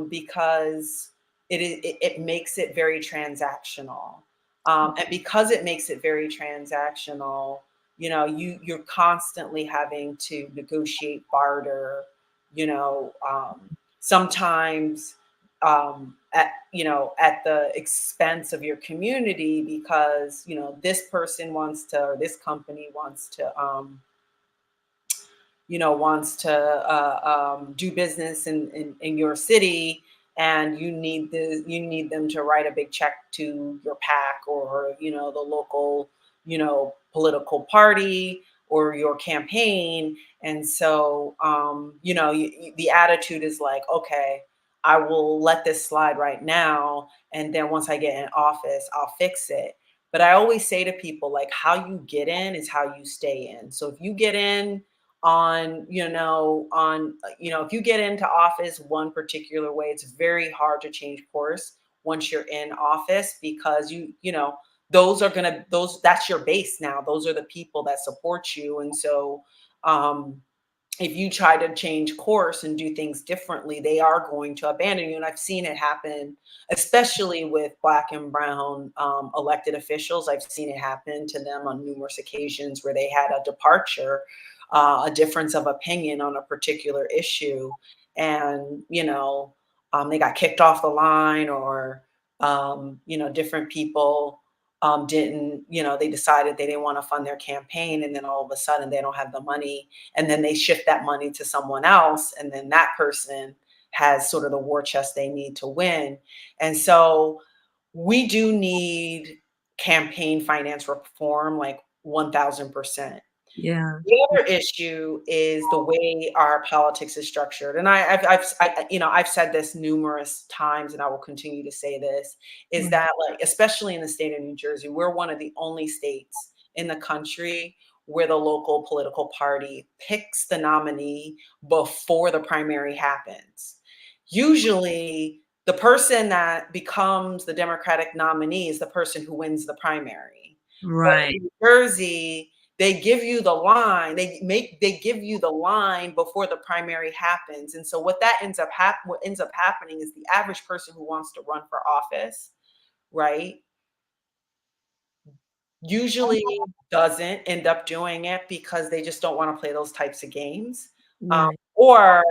because it makes it very transactional. And because it makes it very transactional, you're constantly having to negotiate, barter, sometimes at the expense of your community, because this person wants to, or this company wants to do business in your city, and you need them to write a big check to your PAC, or the local political party, or your campaign. And so the attitude is like, okay, I will let this slide right now, and then once I get in office, I'll fix it. But I always say to people, like, how you get in is how you stay in. So if you get in if you get into office one particular way, it's very hard to change course once you're in office, because that's your base now. Those are the people that support you. And so um if you try to change course and do things differently, they are going to abandon you. And I've seen it happen, especially with Black and Brown elected officials. I've seen it happen to them on numerous occasions where they had a departure, a difference of opinion on a particular issue, and they got kicked off the line, or different people didn't, they decided they didn't want to fund their campaign, and then all of a sudden they don't have the money, and then they shift that money to someone else, and then that person has sort of the war chest they need to win. And so we do need campaign finance reform, like 1000%. Yeah. The other issue is the way our politics is structured, and I've said this numerous times, and I will continue to say this: is Right. that, like, especially in the state of New Jersey, we're one of the only states in the country where the local political party picks the nominee before the primary happens. Usually, the person that becomes the Democratic nominee is the person who wins the primary. But Right. in New Jersey, they give you the line. They give you the line before the primary happens. And so what ends up happening is the average person who wants to run for office, right, usually doesn't end up doing it because they just don't want to play those types of games. Um, Right. or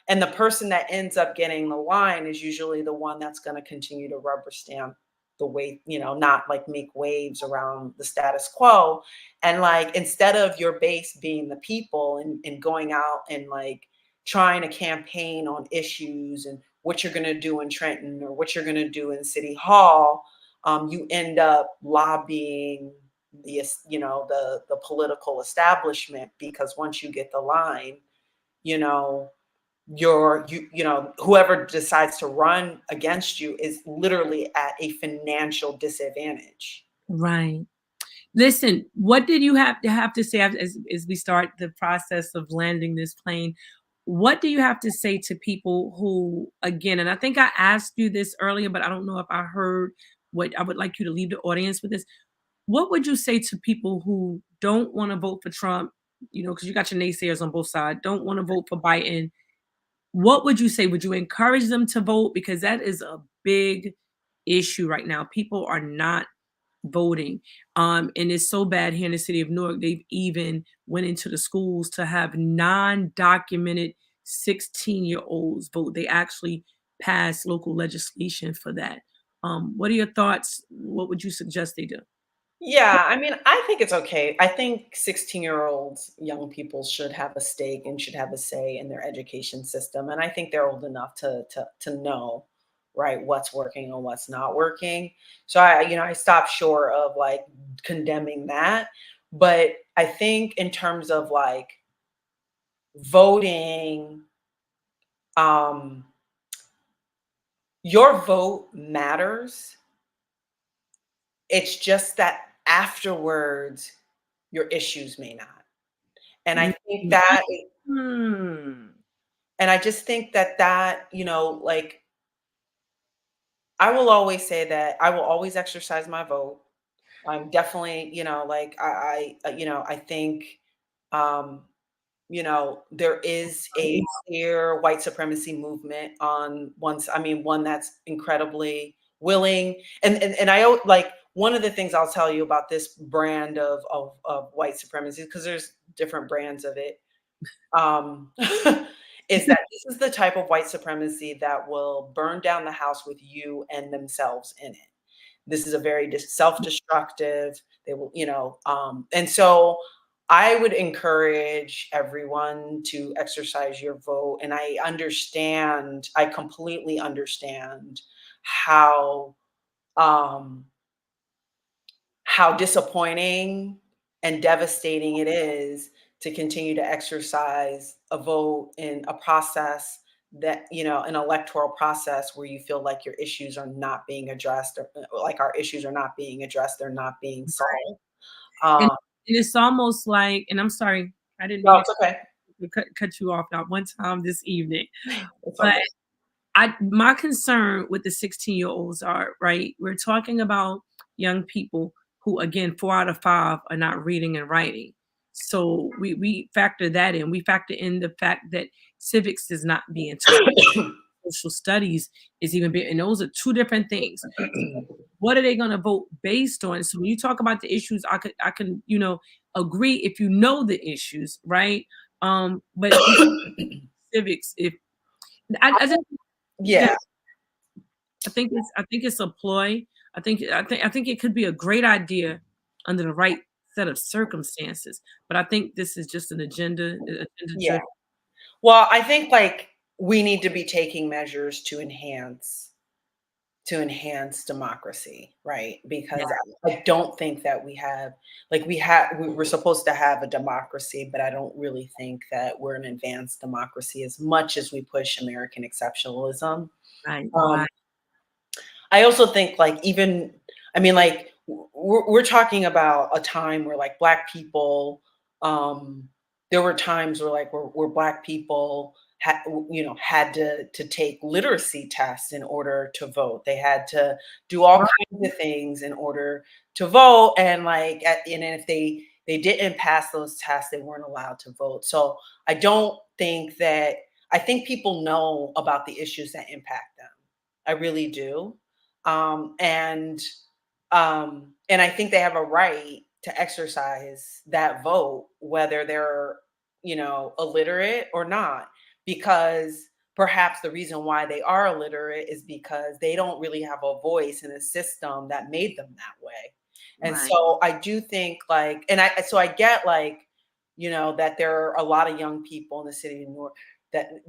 and the person that ends up getting the line is usually the one that's going to continue to rubber stamp the way, not like make waves around the status quo. And, like, instead of your base being the people, and going out and, like, trying to campaign on issues and what you're going to do in Trenton or what you're going to do in City Hall, you end up lobbying the political establishment, because once you get the line, you know whoever decides to run against you is literally at a financial disadvantage. Right. Listen, what did you have to say as we start the process of landing this plane? What do you have to say to people who, again, and I think I asked you this earlier, but I don't know if I heard what I would like you to leave the audience with this. What would you say to people who don't want to vote for Trump, because you got your naysayers on both sides, don't want to vote for Biden? What would you say? Would you encourage them to vote? Because that is a big issue right now. People are not voting. And it's so bad here in the city of Newark. They've even went into the schools to have non-documented 16-year-olds vote. They actually passed local legislation for that. What are your thoughts? What would you suggest they do? Yeah, I mean, I think it's okay. I think 16-year-olds, young people, should have a stake and should have a say in their education system. And I think they're old enough to know, right, what's working and what's not working. So I stopped short of, like, condemning that. But I think in terms of, like, voting, um, your vote matters. It's just that afterwards, your issues may not. And I think Mhm. that Mm. and I just think that like, I will always say that I will always exercise my vote. I'm definitely, like, I think, um, there is a clear white supremacy movement on one that's incredibly willing. And like, one of the things I'll tell you about this brand of white supremacy, because there's different brands of it, um, is that this is the type of white supremacy that will burn down the house with you and themselves in it. This is a very self-destructive. They will, and so I would encourage everyone to exercise your vote. And I completely understand how um, how disappointing and devastating it is to continue to exercise a vote in a process an electoral process where you feel like your issues are not being addressed, or like our issues are not being addressed, they're not being solved. And Um, and it's almost like, and I'm sorry, I didn't no, mean it's okay. to cut you off not one time this evening, It's all but good. my concern with the 16-year-olds are, right, we're talking about young people who, again, 4 out of 5 are not reading and writing. So we factor that in. We factor in the fact that civics is not being taught. Social studies is even being, and those are 2 different things. What are they gonna vote based on? So when you talk about the issues, I can, agree if you know the issues, right? But we civics, if I just Yeah, I think it's a ploy. I think it could be a great idea under the right set of circumstances, but I think this is just an agenda yeah. driven. Well, I think, like, we need to be taking measures to enhance democracy, right? Because Right, I don't think that we're supposed to have a democracy, but I don't really think that we're an advanced democracy as much as we push American exceptionalism. right, Um, right. I also think, like, even like, we're talking about a time where, like, Black people, um, there were times where, like, where Black people had to take literacy tests in order to vote. They had to do all Right, kinds of things in order to vote, and, like, and if they didn't pass those tests, they weren't allowed to vote. So I don't think that I think people know about the issues that impact them. I really do. Um, and and I think they have a right to exercise that vote, whether they're, illiterate or not, because perhaps the reason why they are illiterate is because they don't really have a voice in a system that made them that way. And right. so I do think, like, I get, like, that there are a lot of young people in the city of New York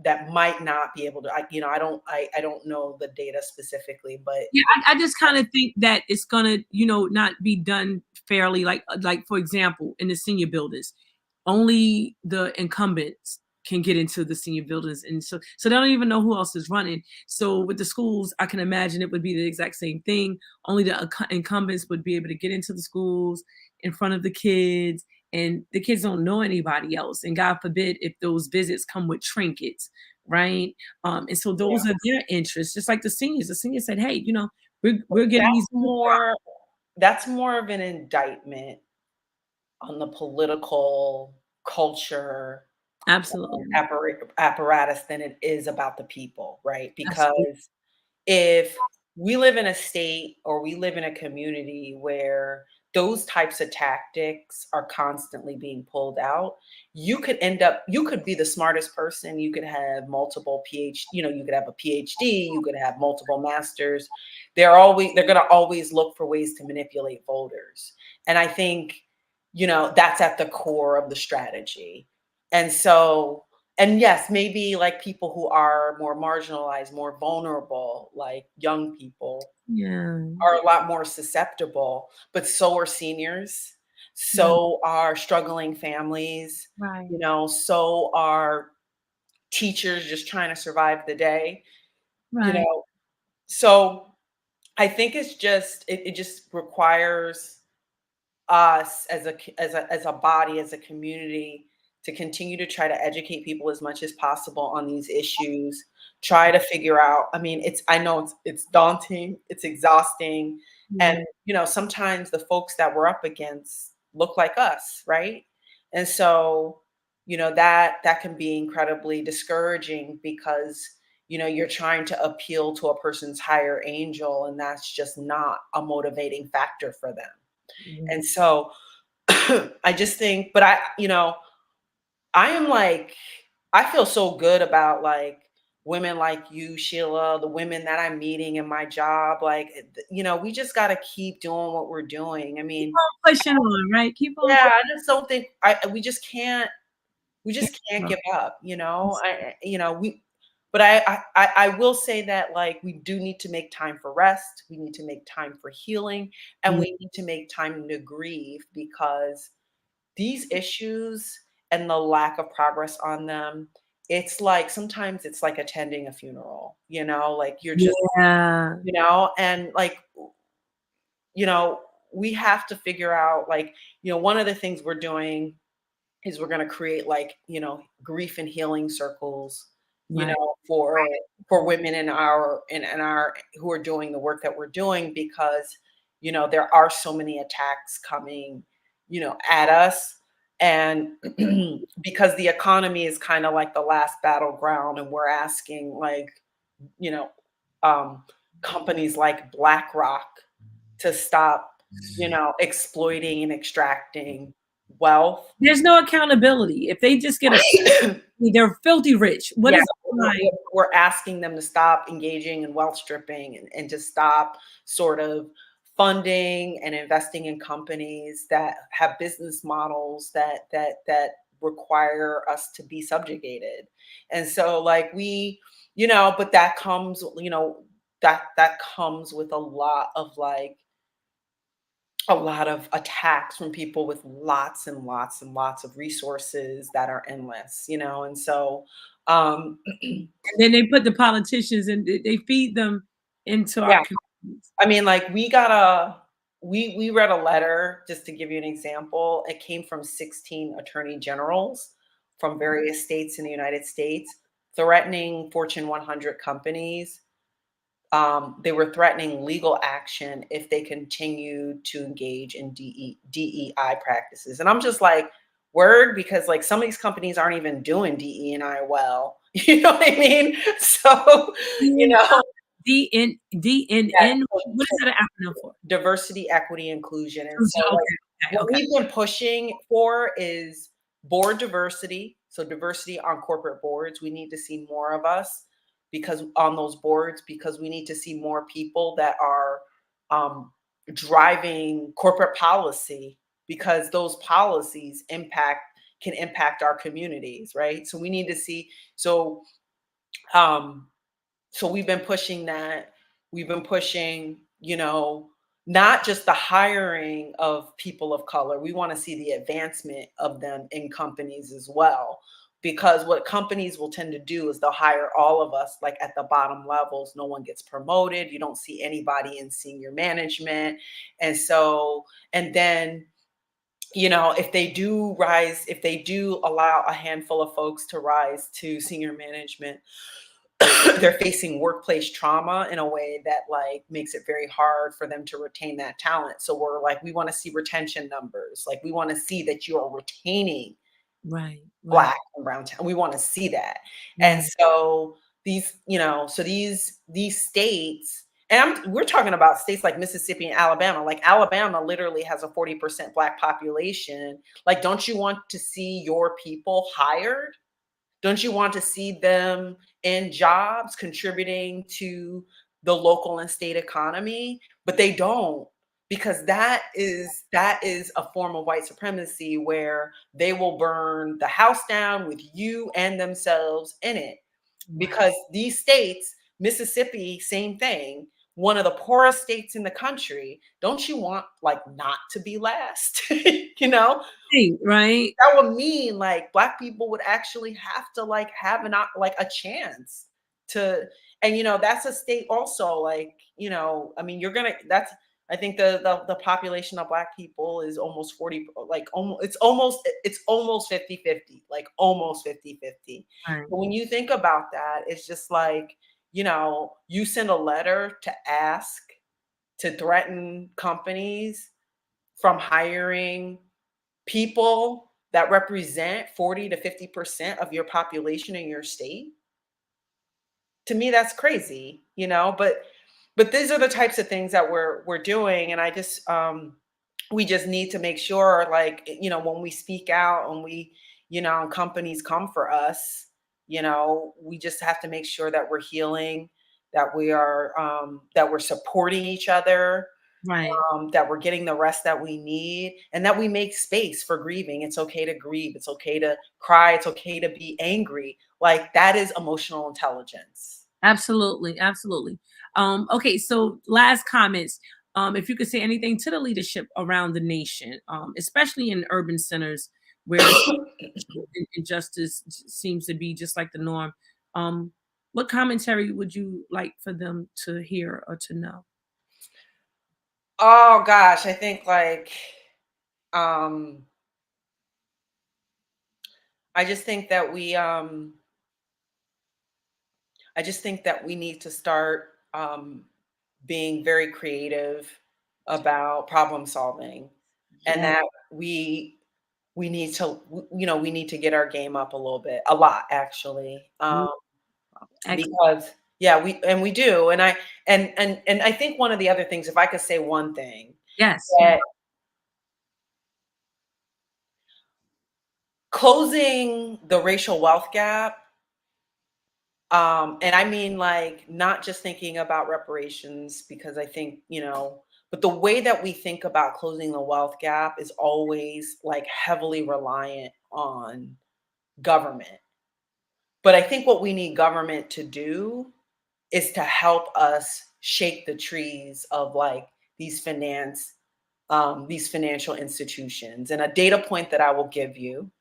that might not be able to. I don't know the data specifically, but Yeah, I just kind of think that it's gonna, not be done fairly. Like for example, in the senior buildings, only the incumbents can get into the senior buildings, and so they don't even know who else is running. So with the schools, I can imagine it would be the exact same thing. Only the incumbents would be able to get into the schools in front of the kids, and the kids don't know anybody else. And God forbid if those visits come with trinkets, right? And so yeah, those are their interests, just like the seniors. The seniors said, "Hey, we're getting these that's more of an indictment on the political culture absolutely, apparatus than it is about the people, right? absolutely, Because if we live in a state or we live in a community where those types of tactics are constantly being pulled out, you could be the smartest person, you could have multiple you could have a PhD, you could have multiple masters. They're going to always look for ways to manipulate voters. And I think, that's at the core of the strategy. And so, and yes, maybe, like, people who are more marginalized, more vulnerable, like young people, yeah, are a lot more susceptible, but so are seniors, yeah, so are struggling families, right, so are teachers just trying to survive the day, you Right. know? So I think it's just it just requires us as a body, as a community, to continue to try to educate people as much as possible on these issues. Try to figure out. I mean, I know it's daunting, it's exhausting, and Yeah. sometimes the folks that we're up against look like us, right? And so, that can be incredibly discouraging because you're trying to appeal to a person's higher angel, and that's just not a motivating factor for them. Yeah. And so I just think, but I am like, I feel so good about like women like you, Sheila, the women that I'm meeting in my job. Like, we just got to keep doing what we're doing. I Keep mean, on pushing on, right? Keep on yeah, pushing. I just don't think we just can't On. give up, but I will say that like we do need to make time for rest. We need to make time for healing, and Yeah. we need to make time to grieve because these issues and the lack of progress on them, it's like sometimes it's like attending a funeral, like you're just, Yeah. and like, you know, we have to figure out like, one of the things we're doing is we're going to create like, grief and healing circles, Right. for women in our who are doing the work that we're doing because, there are so many attacks coming, at us. And because the economy is kind of like the last battleground, and we're asking like, you know, um, companies like BlackRock to stop, exploiting and extracting wealth. There's no accountability. If they just get a Right. they're filthy rich. What Yeah, is the crime? we're asking them to stop engaging in wealth stripping and to stop sort of funding and investing in companies that have business models that require us to be subjugated. And so like but that comes, that comes with a lot of attacks from people with lots and lots and lots of resources that are endless, and so um And then they put the politicians and they feed them into our yeah, communities. I mean, like we read a letter, just to give you an example. It came from 16 attorney generals from various states in the United States threatening Fortune 100 companies. They were threatening legal action if they continued to engage in DEI practices. And I'm just like, word, because like some of these companies aren't even doing DE&I well. You know what I mean? So, you know, yeah, DNN. so What is that an acronym for? diversity, equity, inclusion. And so, like, Okay, what okay, okay. we've been pushing for is board diversity. So, diversity on corporate boards. We need to see more of us because on those boards, because we need to see more people that are um, driving corporate policy because those policies can impact our communities, right? So, we need to see. So, um, so we've been pushing that. We've been pushing, not just the hiring of people of color. We want to see the advancement of them in companies as well. Because what companies will tend to do is they'll hire all of us like at the bottom levels. No one gets promoted. You don't see anybody in senior management. And so, and then, if they do allow a handful of folks to rise to senior management, they're facing workplace trauma in a way that like makes it very hard for them to retain that talent. So we're like, we want to see retention numbers. Like we want to see that you are retaining Right, right, Black and brown talent. We want to see that. And right, so these states, and we're talking about states like Mississippi and Alabama. Like Alabama literally has a 40% Black population. Like, don't you want to see your people hired? Don't you want to see them in jobs contributing to the local and state economy? But they don't, because that is a form of white supremacy where they will burn the house down with you and themselves in it. right. Because these states, Mississippi, same thing, one of the poorest states in the country, don't you want like not to be last? You know, Right, right, that would mean like black people would actually have to like have like a chance to, and that's a state also, like, I mean, you're gonna that's I think the population of black people is almost 40, like almost it's almost 50-50, like almost 50-50. right, But when you think about that, it's just like, you send a letter to ask, to threaten companies from hiring people that represent 40 to 50% of your population in your state. To me, that's crazy, but these are the types of things that we're doing. And I just we just need to make sure, like, when we speak out and and companies come for us, we just have to make sure that we're healing, that we're supporting each other, right. that we're getting the rest that we need, and that we make space for grieving. It's okay to grieve. It's okay to cry. It's okay to be angry. Like, that is emotional intelligence. Absolutely, absolutely. Okay, so last comments. If you could say anything to the leadership around the nation, especially in urban centers where injustice seems to be just like the norm. Um, what commentary would you like for them to hear or to know? Oh gosh, I think like um I just think that we need to start being very creative about problem solving, and Yeah, that we need to we need to get our game up a little bit, a lot actually. mm, excellent. Because yeah, we do. And I think one of the other things, if I could say one thing, Yes, yeah, that closing the racial wealth gap, and I mean, like, not just thinking about reparations, because I think, but the way that we think about closing the wealth gap is always like heavily reliant on government. But I think what we need government to do is to help us shake the trees of like these financial institutions. And a data point that I will give you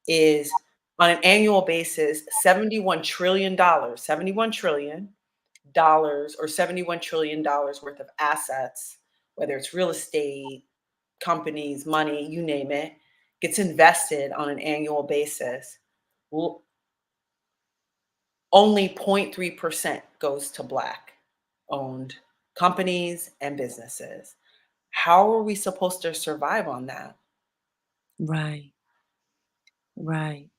is, on an annual basis, $71 trillion, $71 trillion, or $71 trillion worth of assets, whether it's real estate, companies, money, you name it, gets invested on an annual basis. Well, only 0.3% goes to Black owned companies and businesses. How are we supposed to survive on that? right, right.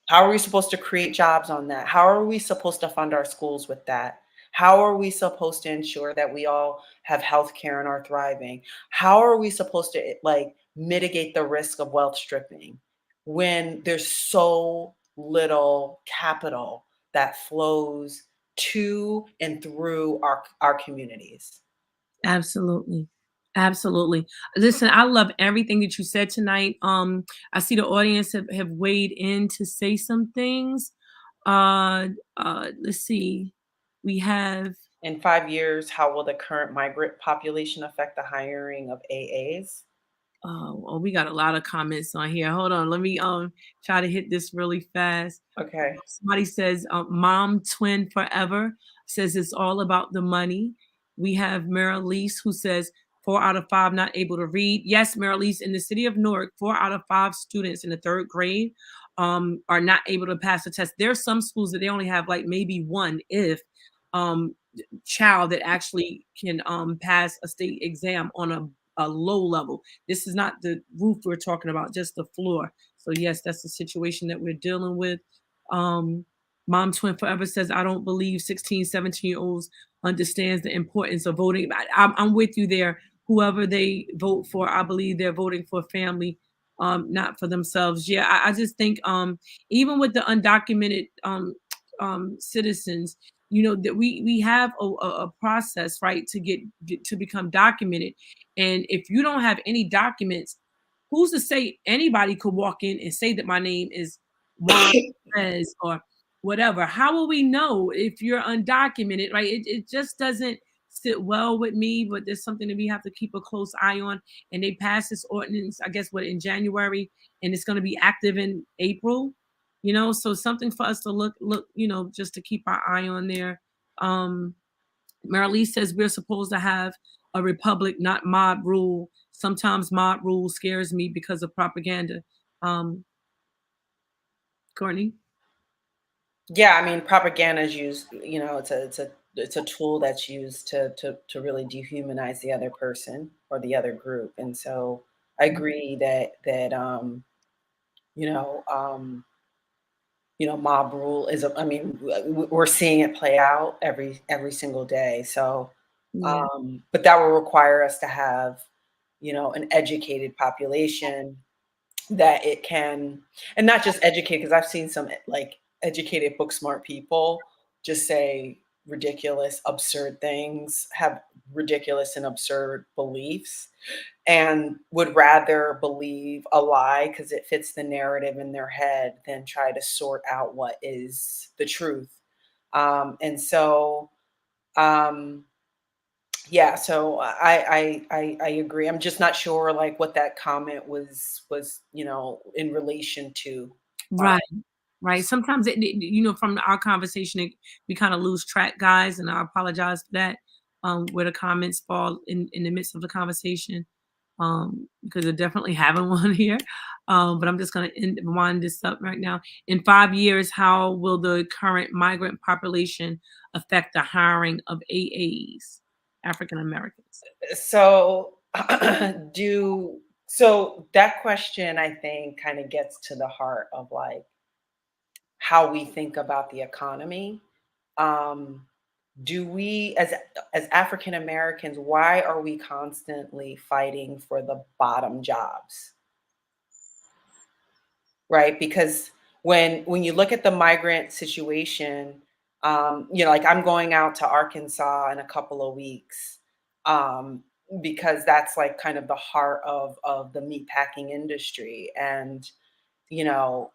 How are we supposed to create jobs on that? How are we supposed to fund our schools with that? How are we supposed to ensure that we all have health care and are thriving? How are we supposed to like mitigate the risk of wealth stripping when there's so little capital that flows to and through our communities? Absolutely. Absolutely. Listen, I love everything that you said tonight. I see the audience have weighed in to say some things. Let's see. We have In 5 years, how will the current migrant population affect the hiring of AAs? we got a lot of comments on here. Hold on, let me try to hit this really fast. Okay. Somebody says, "Mom twin forever." Says it's all about the money. We have Marilise who says 4 out of 5 not able to read. Yes, Marilise, in the city of Newark, 4 out of 5 students in the third grade are not able to pass the test. There are some schools that they only have like maybe one, if um, child that actually can pass a state exam on a low level. This is not the roof we're talking about, just the floor. So yes, that's the situation that we're dealing with. Um, Mom Twin Forever says, I don't believe 16, 17-year-olds understands the importance of voting. I'm with you there. Whoever they vote for, I believe they're voting for family, not for themselves. Yeah, I just think even with the undocumented citizens, that we have a process, right, to get to become documented. And if you don't have any documents, who's to say anybody could walk in and say that my name is Juan Perez or whatever? How will we know if you're undocumented, right? It just doesn't sit well with me, but there's something that we have to keep a close eye on. And they passed this ordinance, I guess, what in January, and it's going to be active in April. So something for us to look, just to keep our eye on there. Um, Marilee says we're supposed to have a republic, not mob rule. Sometimes mob rule scares me because of propaganda. Um, Courtney? Yeah, I mean, propaganda is used. It's a tool that's used to really dehumanize the other person or the other group. And so I agree that you know um, mob rule is. I mean, we're seeing it play out every single day. So, Yeah, but that will require us to have an educated population that it can, and not just educate, because I've seen some like educated book smart people just say ridiculous absurd things, have ridiculous and absurd beliefs, and would rather believe a lie because it fits the narrative in their head than try to sort out what is the truth. And so um yeah, so I agree. I'm just not sure like what that comment was, in relation to. Uh, right. Right. Sometimes from our conversation, we kind of lose track, guys, and I apologize for that. Where the comments fall in the midst of the conversation, because they're definitely having one here. But I'm just going to wind this up right now. In 5 years, how will the current migrant population affect the hiring of AAs, African Americans? so do so that question I think kind of gets to the heart of like how we think about the economy. Um, do we as African Americans, why are we constantly fighting for the bottom jobs? Right? Because when you look at the migrant situation, like I'm going out to Arkansas in a couple of weeks, um, because that's like kind of the heart of the meatpacking industry. And you know,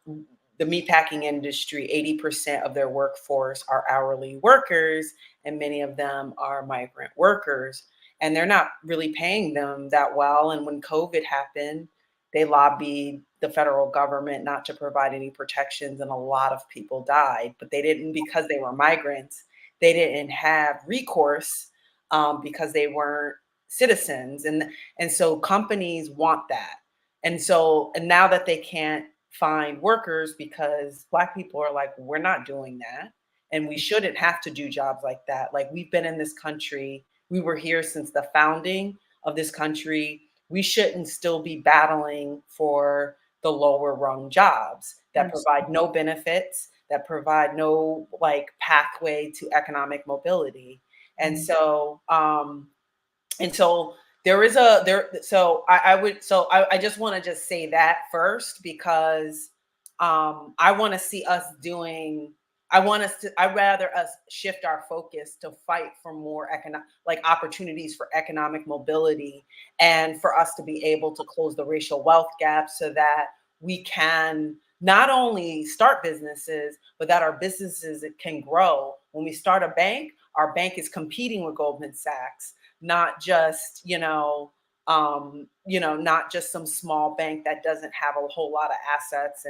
the meatpacking industry, 80% of their workforce are hourly workers, and many of them are migrant workers. And they're not really paying them that well. And when COVID happened, they lobbied the federal government not to provide any protections, and a lot of people died. But they didn't, because they were migrants, they didn't have recourse, because they weren't citizens. And so companies want that. And now that they can't find workers because Black people are like, we're not doing that. And we shouldn't have to do jobs like that. Like, we've been in this country, we were here since the founding of this country. We shouldn't still be battling for the lower rung jobs that provide no benefits, that provide no like pathway to economic mobility. And Absolutely. so, and so there is a there so I would so I just want to just say that first, because I want to see us doing I want us to I'd rather us shift our focus to fight for more economic like opportunities for economic mobility, and for us to be able to close the racial wealth gap so that we can not only start businesses, but that our businesses can grow. When we start a bank, our bank is competing with Goldman Sachs, not just not just some small bank that doesn't have a whole lot of assets,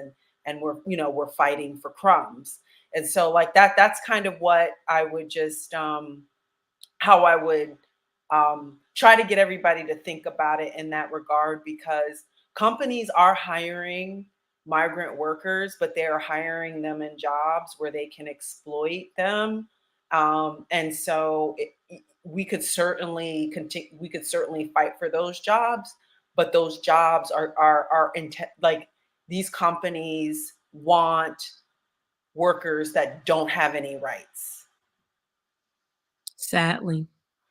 and we're fighting for crumbs. And so like that's kind of what I would just how I would try to get everybody to think about it in that regard, because companies are hiring migrant workers, but they are hiring them in jobs where they can exploit them. And so we could certainly continue, we could certainly fight for those jobs, but those jobs like these companies want workers that don't have any rights. Sadly,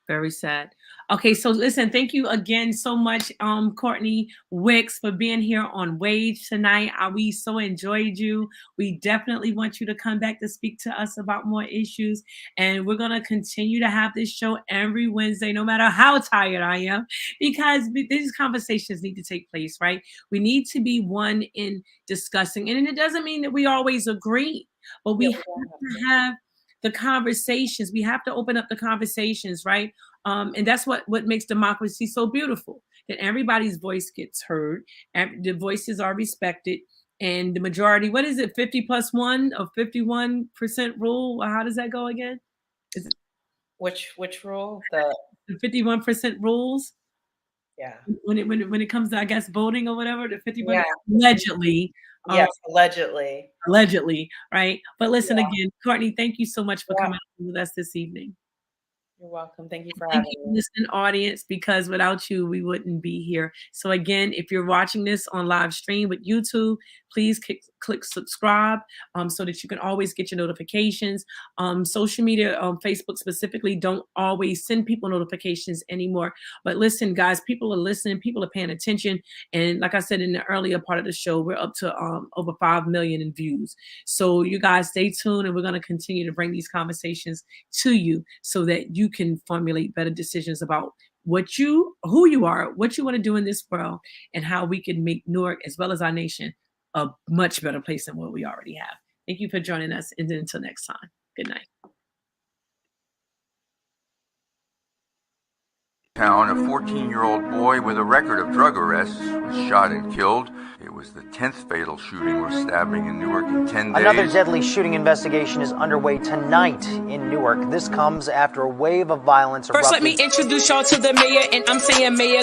very sad. Okay, so listen, thank you again so much, Courtney Wicks, for being here on Wage tonight. We so enjoyed you. We definitely want you to come back to speak to us about more issues, and we're gonna continue to have this show every Wednesday, no matter how tired I am, because these conversations need to take place, right? We need to be one in discussing, and it doesn't mean that we always agree, but Yeah, we we have don't have to. to have the conversations. We have to open up the conversations, right? And that's what makes democracy so beautiful, that everybody's voice gets heard, and the voices are respected, and the majority, what is it, 50 plus 1 or 51% rule? How does that go again? Is it Which rule? The 51% rules yeah. when it comes to, I guess, voting or whatever, the 50% Yeah. allegedly, Yes, allegedly. allegedly, right? But listen Yeah. again, Courtney, thank you so much for Yeah. coming on with us this evening. You're welcome. Thank you for Thank having you, me. listening audience, because without you, we wouldn't be here. So again, if you're watching this on live stream with YouTube, please click subscribe, so that you can always get your notifications. Social media, Facebook specifically, don't always send people notifications anymore. But listen, guys, people are listening, people are paying attention. And like I said in the earlier part of the show, we're up to over 5 million in views. So you guys stay tuned, and we're going to continue to bring these conversations to you so that you can formulate better decisions about who you are, what you want to do in this world, and how we can make Newark as well as our nation a much better place than what we already have. Thank you for joining us, and until next time, good night. Town, a 14-year-old boy with a record of drug arrests was shot and killed. It was the 10th fatal shooting or stabbing in Newark in 10 days. Another deadly shooting investigation is underway tonight in Newark. This comes after a wave of violence erupted. First, let me introduce y'all to the mayor, and I'm saying mayor